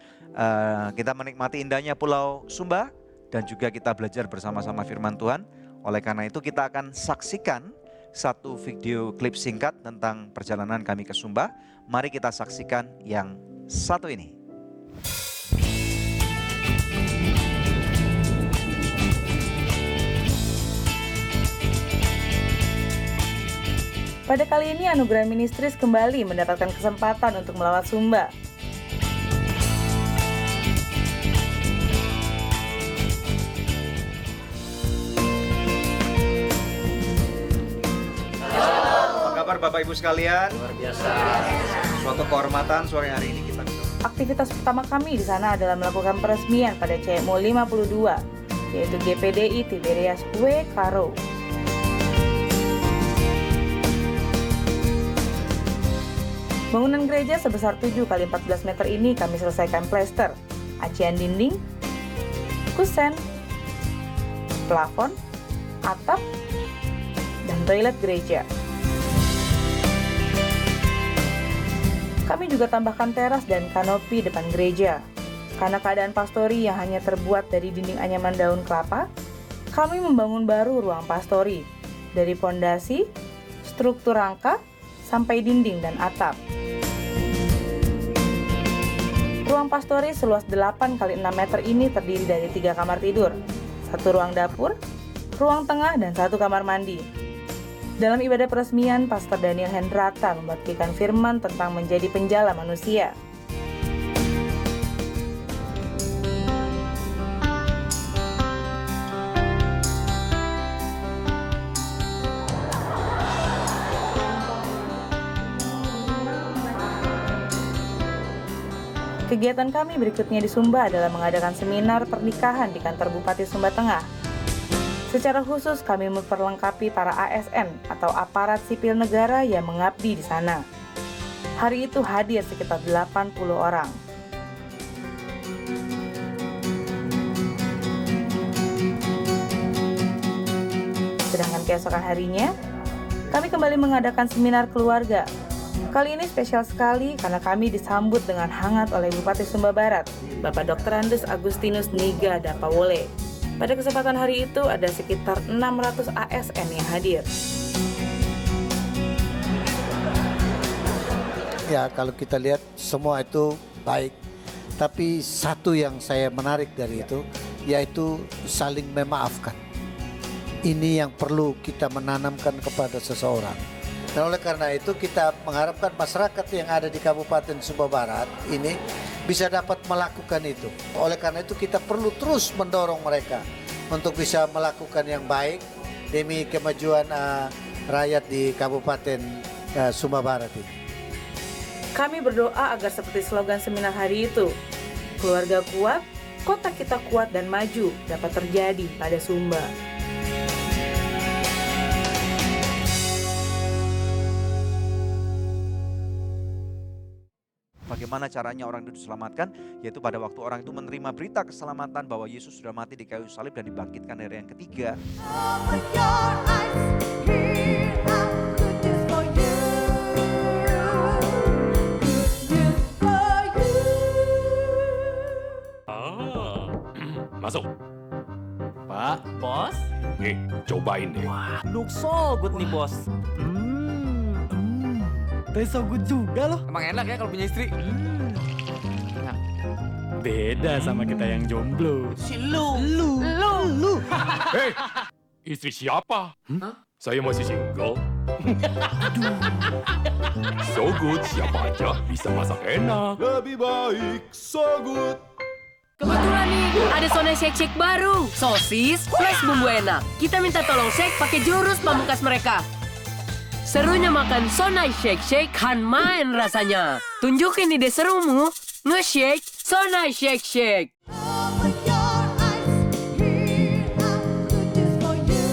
Speaker 1: kita menikmati indahnya Pulau Sumba dan juga kita belajar bersama-sama firman Tuhan. Oleh karena itu kita akan saksikan satu video klip singkat tentang perjalanan kami ke Sumba. Mari kita saksikan yang satu ini.
Speaker 3: Pada kali ini Anugerah Ministries kembali mendapatkan kesempatan untuk melawat Sumba.
Speaker 1: Apa kabar Bapak Ibu sekalian? Luar biasa. Suatu kehormatan sore hari ini kita.
Speaker 3: Aktivitas pertama kami di sana adalah melakukan peresmian pada CMO 52, yaitu GPDI Tiberias W. Karo. Bangunan gereja sebesar 7 x 14 meter ini kami selesaikan plester, acian dinding, kusen, plafon, atap, dan toilet gereja. Kami juga tambahkan teras dan kanopi depan gereja. Karena keadaan pastori yang hanya terbuat dari dinding anyaman daun kelapa, kami membangun baru ruang pastori, dari pondasi, struktur rangka, sampai dinding dan atap. Ruang pastori seluas 8 x 6 meter ini terdiri dari 3 kamar tidur, 1 ruang dapur, ruang tengah, dan 1 kamar mandi. Dalam ibadah peresmian, Pastor Daniel Hendrata membagikan firman tentang menjadi penjala manusia. Kegiatan kami berikutnya di Sumba adalah mengadakan seminar pernikahan di kantor Bupati Sumba Tengah. Secara khusus kami memperlengkapi para ASN atau aparat sipil negara yang mengabdi di sana. Hari itu hadir sekitar 80 orang. Sedangkan keesokan harinya, kami kembali mengadakan seminar keluarga. Kali ini spesial sekali karena kami disambut dengan hangat oleh Bupati Sumba Barat, Bapak Dr. Andes Agustinus Niga Dapawole. Pada kesempatan hari itu ada sekitar 600 ASN yang hadir.
Speaker 11: Ya, kalau kita lihat semua itu baik. Tapi satu yang saya menarik dari itu, yaitu saling memaafkan. Ini yang perlu kita menanamkan kepada seseorang. Dan oleh karena itu kita mengharapkan masyarakat yang ada di Kabupaten Sumba Barat ini bisa dapat melakukan itu. Oleh karena itu kita perlu terus mendorong mereka untuk bisa melakukan yang baik demi kemajuan rakyat di Kabupaten Sumba Barat ini.
Speaker 3: Kami berdoa agar seperti slogan seminar hari itu, keluarga kuat, kota kita kuat dan maju dapat terjadi pada Sumba.
Speaker 1: Bagaimana caranya orang itu diselamatkan? Yaitu pada waktu orang itu menerima berita keselamatan bahwa Yesus sudah mati di kayu salib dan dibangkitkan dari yang ketiga.
Speaker 5: Open your eyes, here I'm good news for you. Good
Speaker 6: masuk.
Speaker 7: Pak, bos.
Speaker 6: Nih, cobain deh.
Speaker 7: Wah, look so good nih bos. Taste so good juga loh.
Speaker 12: Emang enak ya kalau punya istri.
Speaker 7: Beda sama kita yang jomblo.
Speaker 12: Si lu.
Speaker 6: Hei, istri siapa? Saya masih single. So good, siapa aja bisa masak enak. Lebih baik so good.
Speaker 9: Kebetulan nih, ada Sonai Shake Shake baru. Sosis plus bumbu enak. Kita minta tolong shake pakai jurus pamungkas mereka. Serunya makan Sonai Shake Shake kan main rasanya. Tunjukin ide serumu. Nge-shake Sonai Shake Shake.
Speaker 5: Open your eyes, here I'm good news for you.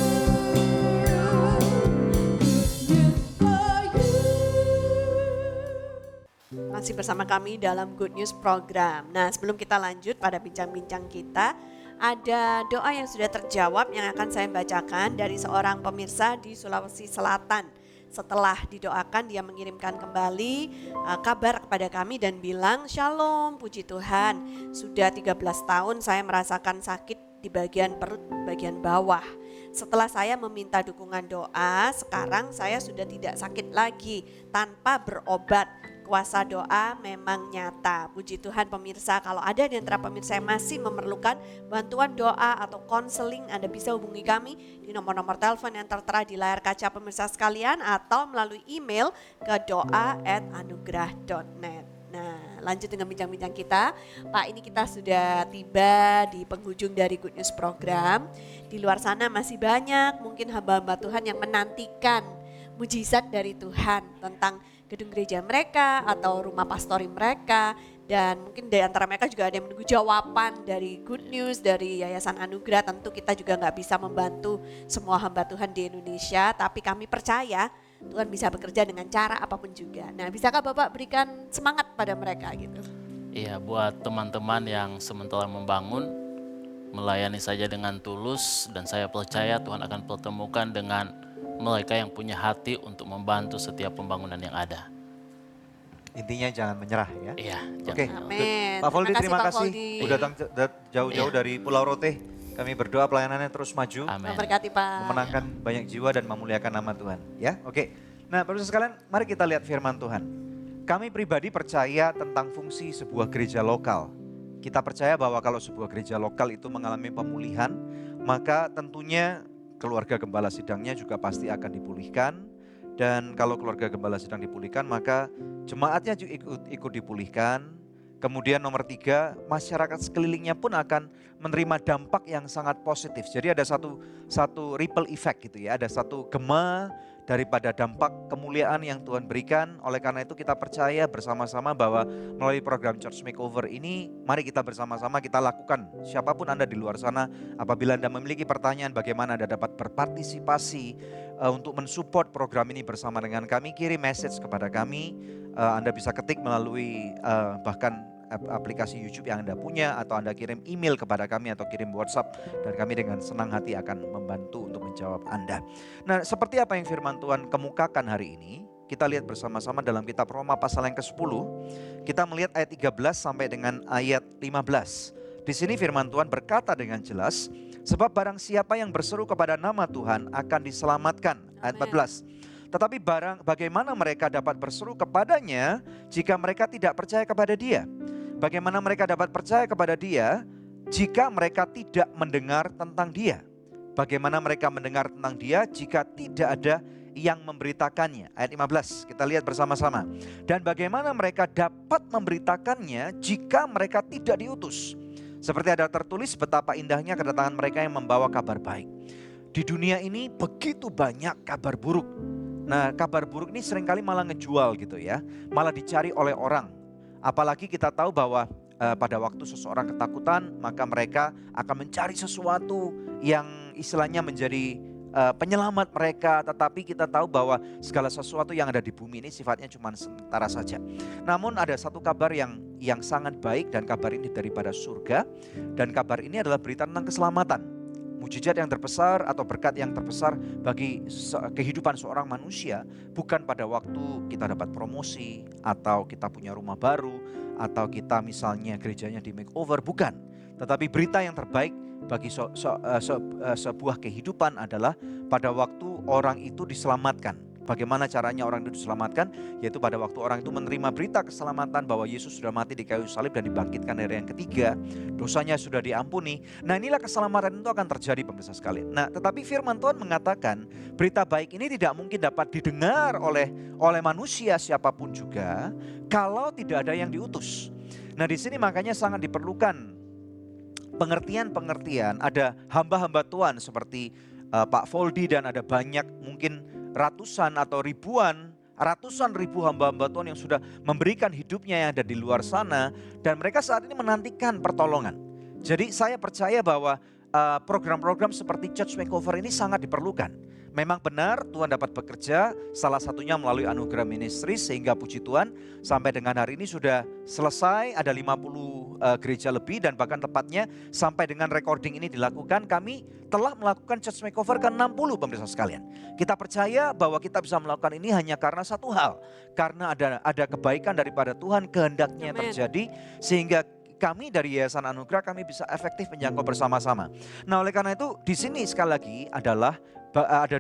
Speaker 5: Good news for you.
Speaker 2: Masih bersama kami dalam Good News Program. Nah, sebelum kita lanjut pada bincang-bincang kita, ada doa yang sudah terjawab yang akan saya bacakan dari seorang pemirsa di Sulawesi Selatan. Setelah didoakan, dia mengirimkan kembali kabar kepada kami dan bilang, "Shalom, puji Tuhan, sudah 13 tahun saya merasakan sakit di bagian perut bagian bawah. Setelah saya meminta dukungan doa, sekarang saya sudah tidak sakit lagi tanpa berobat. Kuasa doa memang nyata." Puji Tuhan pemirsa, kalau ada di antara pemirsa yang masih memerlukan bantuan doa atau konseling, Anda bisa hubungi kami di nomor-nomor telepon yang tertera di layar kaca pemirsa sekalian atau melalui email ke doa@anugerah.net. Nah, lanjut dengan bincang-bincang kita. Pak, ini kita sudah tiba di penghujung dari Good News Program. Di luar sana masih banyak mungkin hamba-hamba Tuhan yang menantikan mujizat dari Tuhan tentang gedung gereja mereka atau rumah pastori mereka, dan mungkin di antara mereka juga ada yang menunggu jawaban dari Good News dari Yayasan Anugerah. Tentu kita juga nggak bisa membantu semua hamba Tuhan di Indonesia, tapi kami percaya Tuhan bisa bekerja dengan cara apapun juga. Nah, bisakah Bapak berikan semangat pada mereka gitu?
Speaker 4: Iya, buat teman-teman yang sementara membangun, melayani saja dengan tulus, dan saya percaya Tuhan akan pertemukan dengan mereka yang punya hati untuk membantu setiap pembangunan yang ada.
Speaker 1: Intinya jangan menyerah ya.
Speaker 4: Iya,
Speaker 1: Oke.
Speaker 2: Amin.
Speaker 1: Pak Voldi, terima
Speaker 2: Pak
Speaker 1: kasih.
Speaker 2: Voldi.
Speaker 1: Udah datang jauh-jauh
Speaker 4: Iya.
Speaker 1: dari Pulau Rote. Kami berdoa pelayanannya terus maju.
Speaker 4: Amin.
Speaker 2: Memberkati Pak.
Speaker 1: Memenangkan banyak jiwa dan memuliakan nama Tuhan. Ya, oke. Nah, pemirsa sekalian, mari kita lihat firman Tuhan. Kami pribadi percaya tentang fungsi sebuah gereja lokal. Kita percaya bahwa kalau sebuah gereja lokal itu mengalami pemulihan, maka tentunya keluarga gembala sidangnya juga pasti akan dipulihkan. Dan kalau keluarga gembala sidang dipulihkan, maka jemaatnya juga ikut dipulihkan. Kemudian nomor 3, masyarakat sekelilingnya pun akan menerima dampak yang sangat positif. Jadi ada satu ripple effect gitu ya, ada satu gema daripada dampak kemuliaan yang Tuhan berikan. Oleh karena itu kita percaya bersama-sama bahwa melalui program Church Makeover ini, mari kita bersama-sama kita lakukan. Siapapun Anda di luar sana, apabila Anda memiliki pertanyaan bagaimana Anda dapat berpartisipasi untuk mensupport program ini bersama dengan kami, kirim message kepada kami. Anda bisa ketik melalui bahkan aplikasi YouTube yang Anda punya, atau Anda kirim email kepada kami atau kirim WhatsApp, dan kami dengan senang hati akan membantu untuk menjawab Anda. Nah, seperti apa yang firman Tuhan kemukakan hari ini? Kita lihat bersama-sama dalam kitab Roma pasal yang ke-10. Kita melihat ayat 13 sampai dengan ayat 15. Di sini firman Tuhan berkata dengan jelas, sebab barang siapa yang berseru kepada nama Tuhan akan diselamatkan. Ayat 14. Tetapi bagaimana mereka dapat berseru kepadanya jika mereka tidak percaya kepada Dia? Bagaimana mereka dapat percaya kepada Dia jika mereka tidak mendengar tentang Dia? Bagaimana mereka mendengar tentang Dia jika tidak ada yang memberitakannya? Ayat 15, kita lihat bersama-sama. Dan bagaimana mereka dapat memberitakannya jika mereka tidak diutus? Seperti ada tertulis betapa indahnya kedatangan mereka yang membawa kabar baik. Di dunia ini begitu banyak kabar buruk. Nah, kabar buruk ini seringkali malah ngejual gitu ya, malah dicari oleh orang. Apalagi kita tahu bahwa pada waktu seseorang ketakutan, maka mereka akan mencari sesuatu yang istilahnya menjadi penyelamat mereka. Tetapi kita tahu bahwa segala sesuatu yang ada di bumi ini sifatnya cuma sementara saja. Namun ada satu kabar yang sangat baik, dan kabar ini daripada surga. Dan kabar ini adalah berita tentang keselamatan. Mujizat yang terbesar atau berkat yang terbesar bagi kehidupan seorang manusia bukan pada waktu kita dapat promosi atau kita punya rumah baru atau kita misalnya gerejanya di makeover, bukan. Tetapi berita yang terbaik bagi sebuah kehidupan adalah pada waktu orang itu diselamatkan. Bagaimana caranya orang itu diselamatkan? Yaitu pada waktu orang itu menerima berita keselamatan bahwa Yesus sudah mati di kayu salib dan dibangkitkan dari yang ketiga. Dosanya sudah diampuni. Nah, inilah keselamatan itu akan terjadi, pemirsa sekalian. Nah, tetapi firman Tuhan mengatakan berita baik ini tidak mungkin dapat didengar oleh manusia siapapun juga kalau tidak ada yang diutus. Nah, di sini makanya sangat diperlukan pengertian-pengertian. Ada hamba-hamba Tuhan seperti Pak Foldi dan ada banyak mungkin ratusan atau ratusan ribu hamba-hamba Tuhan yang sudah memberikan hidupnya yang ada di luar sana dan mereka saat ini menantikan pertolongan. Jadi saya percaya bahwa program-program seperti Church Makeover ini sangat diperlukan. Memang benar Tuhan dapat bekerja salah satunya melalui Anugerah Ministries sehingga puji Tuhan sampai dengan hari ini sudah selesai ada 50 gereja lebih dan bahkan tepatnya sampai dengan recording ini dilakukan kami telah melakukan Church Makeover ke 60 pemirsa sekalian. Kita percaya bahwa kita bisa melakukan ini hanya karena satu hal, karena ada kebaikan daripada Tuhan kehendaknya terjadi sehingga kami dari Yayasan Anugerah kami bisa efektif menjangkau bersama-sama. Nah, oleh karena itu di sini sekali lagi adalah ada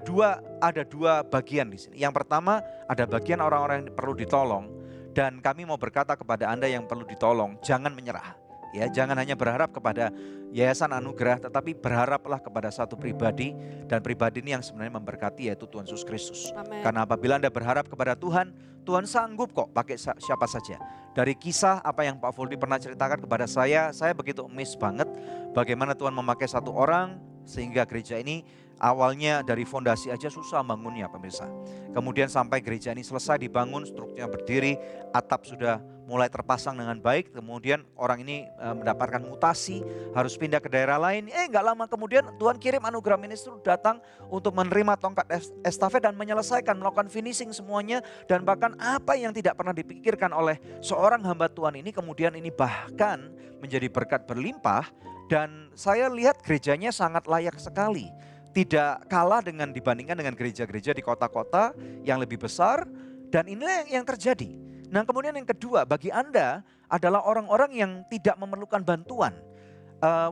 Speaker 1: dua bagian di sini. Yang pertama ada bagian orang-orang yang perlu ditolong dan kami mau berkata kepada Anda yang perlu ditolong, jangan menyerah. Ya, jangan hanya berharap kepada Yayasan Anugerah tetapi berharaplah kepada satu pribadi dan pribadi ini yang sebenarnya memberkati yaitu Tuhan Yesus Kristus.
Speaker 2: Amen.
Speaker 1: Karena apabila Anda berharap kepada Tuhan, Tuhan sanggup kok pakai siapa saja. Dari kisah apa yang Pak Foldi pernah ceritakan kepada saya begitu amazed banget bagaimana Tuhan memakai satu orang sehingga gereja ini awalnya dari fondasi aja susah bangunnya pemirsa. Kemudian sampai gereja ini selesai dibangun, strukturnya berdiri, atap sudah mulai terpasang dengan baik. Kemudian orang ini mendapatkan mutasi, harus pindah ke daerah lain. Gak lama kemudian Tuhan kirim Anugerah Ministry datang untuk menerima tongkat estafet dan menyelesaikan, melakukan finishing semuanya. Dan bahkan apa yang tidak pernah dipikirkan oleh seorang hamba Tuhan ini kemudian ini bahkan menjadi berkat berlimpah. Dan saya lihat gerejanya sangat layak sekali. Tidak kalah dibandingkan dengan gereja-gereja di kota-kota yang lebih besar. Dan inilah yang terjadi. Nah, kemudian yang kedua bagi Anda adalah orang-orang yang tidak memerlukan bantuan.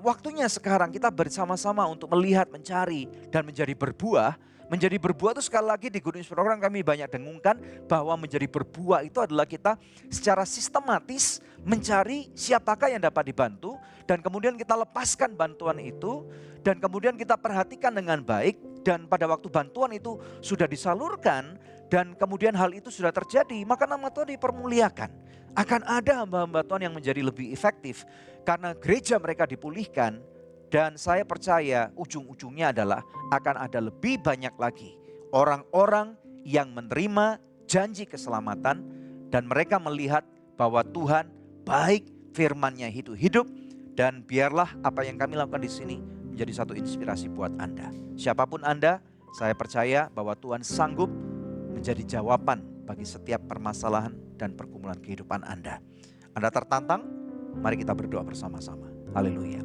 Speaker 1: Waktunya sekarang kita bersama-sama untuk melihat, mencari dan menjadi berbuah. Menjadi berbuah itu sekali lagi di Good News Program kami banyak dengungkan bahwa menjadi berbuah itu adalah kita secara sistematis mencari siapakah yang dapat dibantu dan kemudian kita lepaskan bantuan itu dan kemudian kita perhatikan dengan baik dan pada waktu bantuan itu sudah disalurkan dan kemudian hal itu sudah terjadi maka nama Tuhan dipermuliakan. Akan ada hamba-hamba Tuhan yang menjadi lebih efektif karena gereja mereka dipulihkan. Dan saya percaya ujung-ujungnya adalah akan ada lebih banyak lagi orang-orang yang menerima janji keselamatan dan mereka melihat bahwa Tuhan baik, firman-Nya hidup dan biarlah apa yang kami lakukan di sini menjadi satu inspirasi buat Anda. Siapapun Anda, saya percaya bahwa Tuhan sanggup menjadi jawaban bagi setiap permasalahan dan pergumulan kehidupan Anda. Anda tertantang? Mari kita berdoa bersama-sama. Haleluya.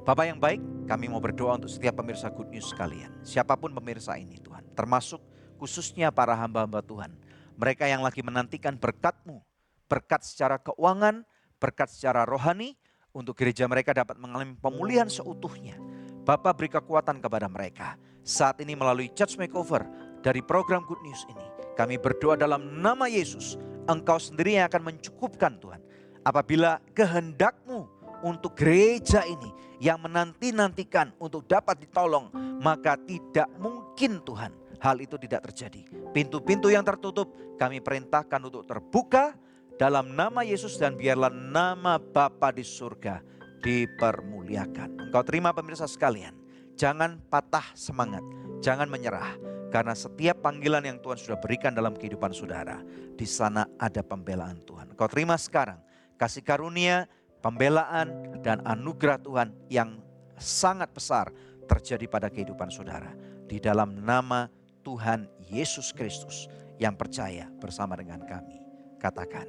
Speaker 1: Bapak yang baik, kami mau berdoa untuk setiap pemirsa Good News sekalian. Siapapun pemirsa ini Tuhan, termasuk khususnya para hamba-hamba Tuhan. Mereka yang lagi menantikan berkat-Mu, berkat secara keuangan, berkat secara rohani, untuk gereja mereka dapat mengalami pemulihan seutuhnya. Bapak beri kekuatan kepada mereka. Saat ini melalui Church Makeover dari program Good News ini, kami berdoa dalam nama Yesus, Engkau sendiri yang akan mencukupkan Tuhan. Apabila kehendak-Mu untuk gereja ini yang menanti-nantikan untuk dapat ditolong, maka tidak mungkin Tuhan hal itu tidak terjadi. Pintu-pintu yang tertutup kami perintahkan untuk terbuka dalam nama Yesus dan biarlah nama Bapa di surga dipermuliakan. Engkau terima pemirsa sekalian, jangan patah semangat, jangan menyerah. Karena setiap panggilan yang Tuhan sudah berikan dalam kehidupan saudara, di sana ada pembelaan Tuhan. Engkau terima sekarang kasih karunia, pembelaan dan anugerah Tuhan yang sangat besar terjadi pada kehidupan saudara. Di dalam nama Tuhan Yesus Kristus yang percaya bersama dengan kami. Katakan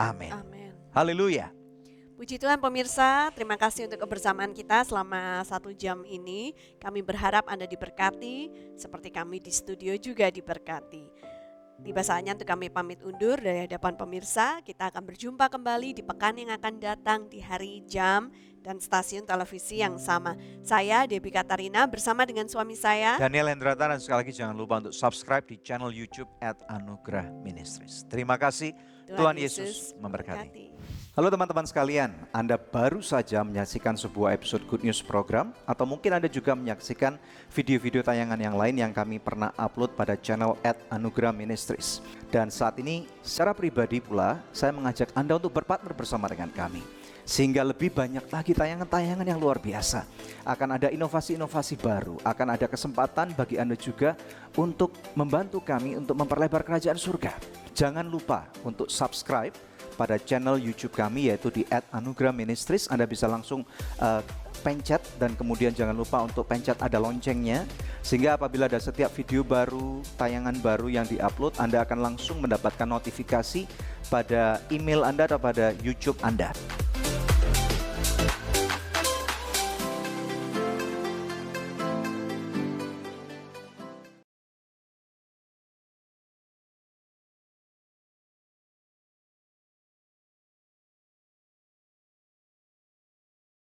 Speaker 1: amin.
Speaker 2: Amin.
Speaker 1: Haleluya.
Speaker 2: Puji Tuhan pemirsa, terima kasih untuk kebersamaan kita selama 1 jam ini. Kami berharap Anda diberkati, seperti kami di studio juga diberkati. Tiba saatnya untuk kami pamit undur dari hadapan pemirsa. Kita akan berjumpa kembali di pekan yang akan datang di hari, jam, dan stasiun televisi yang sama. Saya Debbie Katarina bersama dengan suami saya
Speaker 1: Daniel Hendrata, dan sekali lagi jangan lupa untuk subscribe di channel YouTube @Anugerah Ministries. Terima kasih. Tuhan Yesus memberkati. Halo teman-teman sekalian, Anda baru saja menyaksikan sebuah episode Good News program, atau mungkin Anda juga menyaksikan video-video tayangan yang lain yang kami pernah upload pada channel @Anugerah Ministries. Dan saat ini secara pribadi pula saya mengajak Anda untuk berpartner bersama dengan kami, sehingga lebih banyak lagi tayangan-tayangan yang luar biasa. Akan ada inovasi-inovasi baru, akan ada kesempatan bagi Anda juga untuk membantu kami untuk memperlebar kerajaan surga. Jangan lupa untuk subscribe pada channel YouTube kami, yaitu di @Anugerah Ministries. Anda bisa langsung pencet, dan kemudian jangan lupa untuk pencet ada loncengnya, sehingga apabila ada setiap video baru, tayangan baru yang diupload, Anda akan langsung mendapatkan notifikasi pada email Anda atau pada YouTube Anda.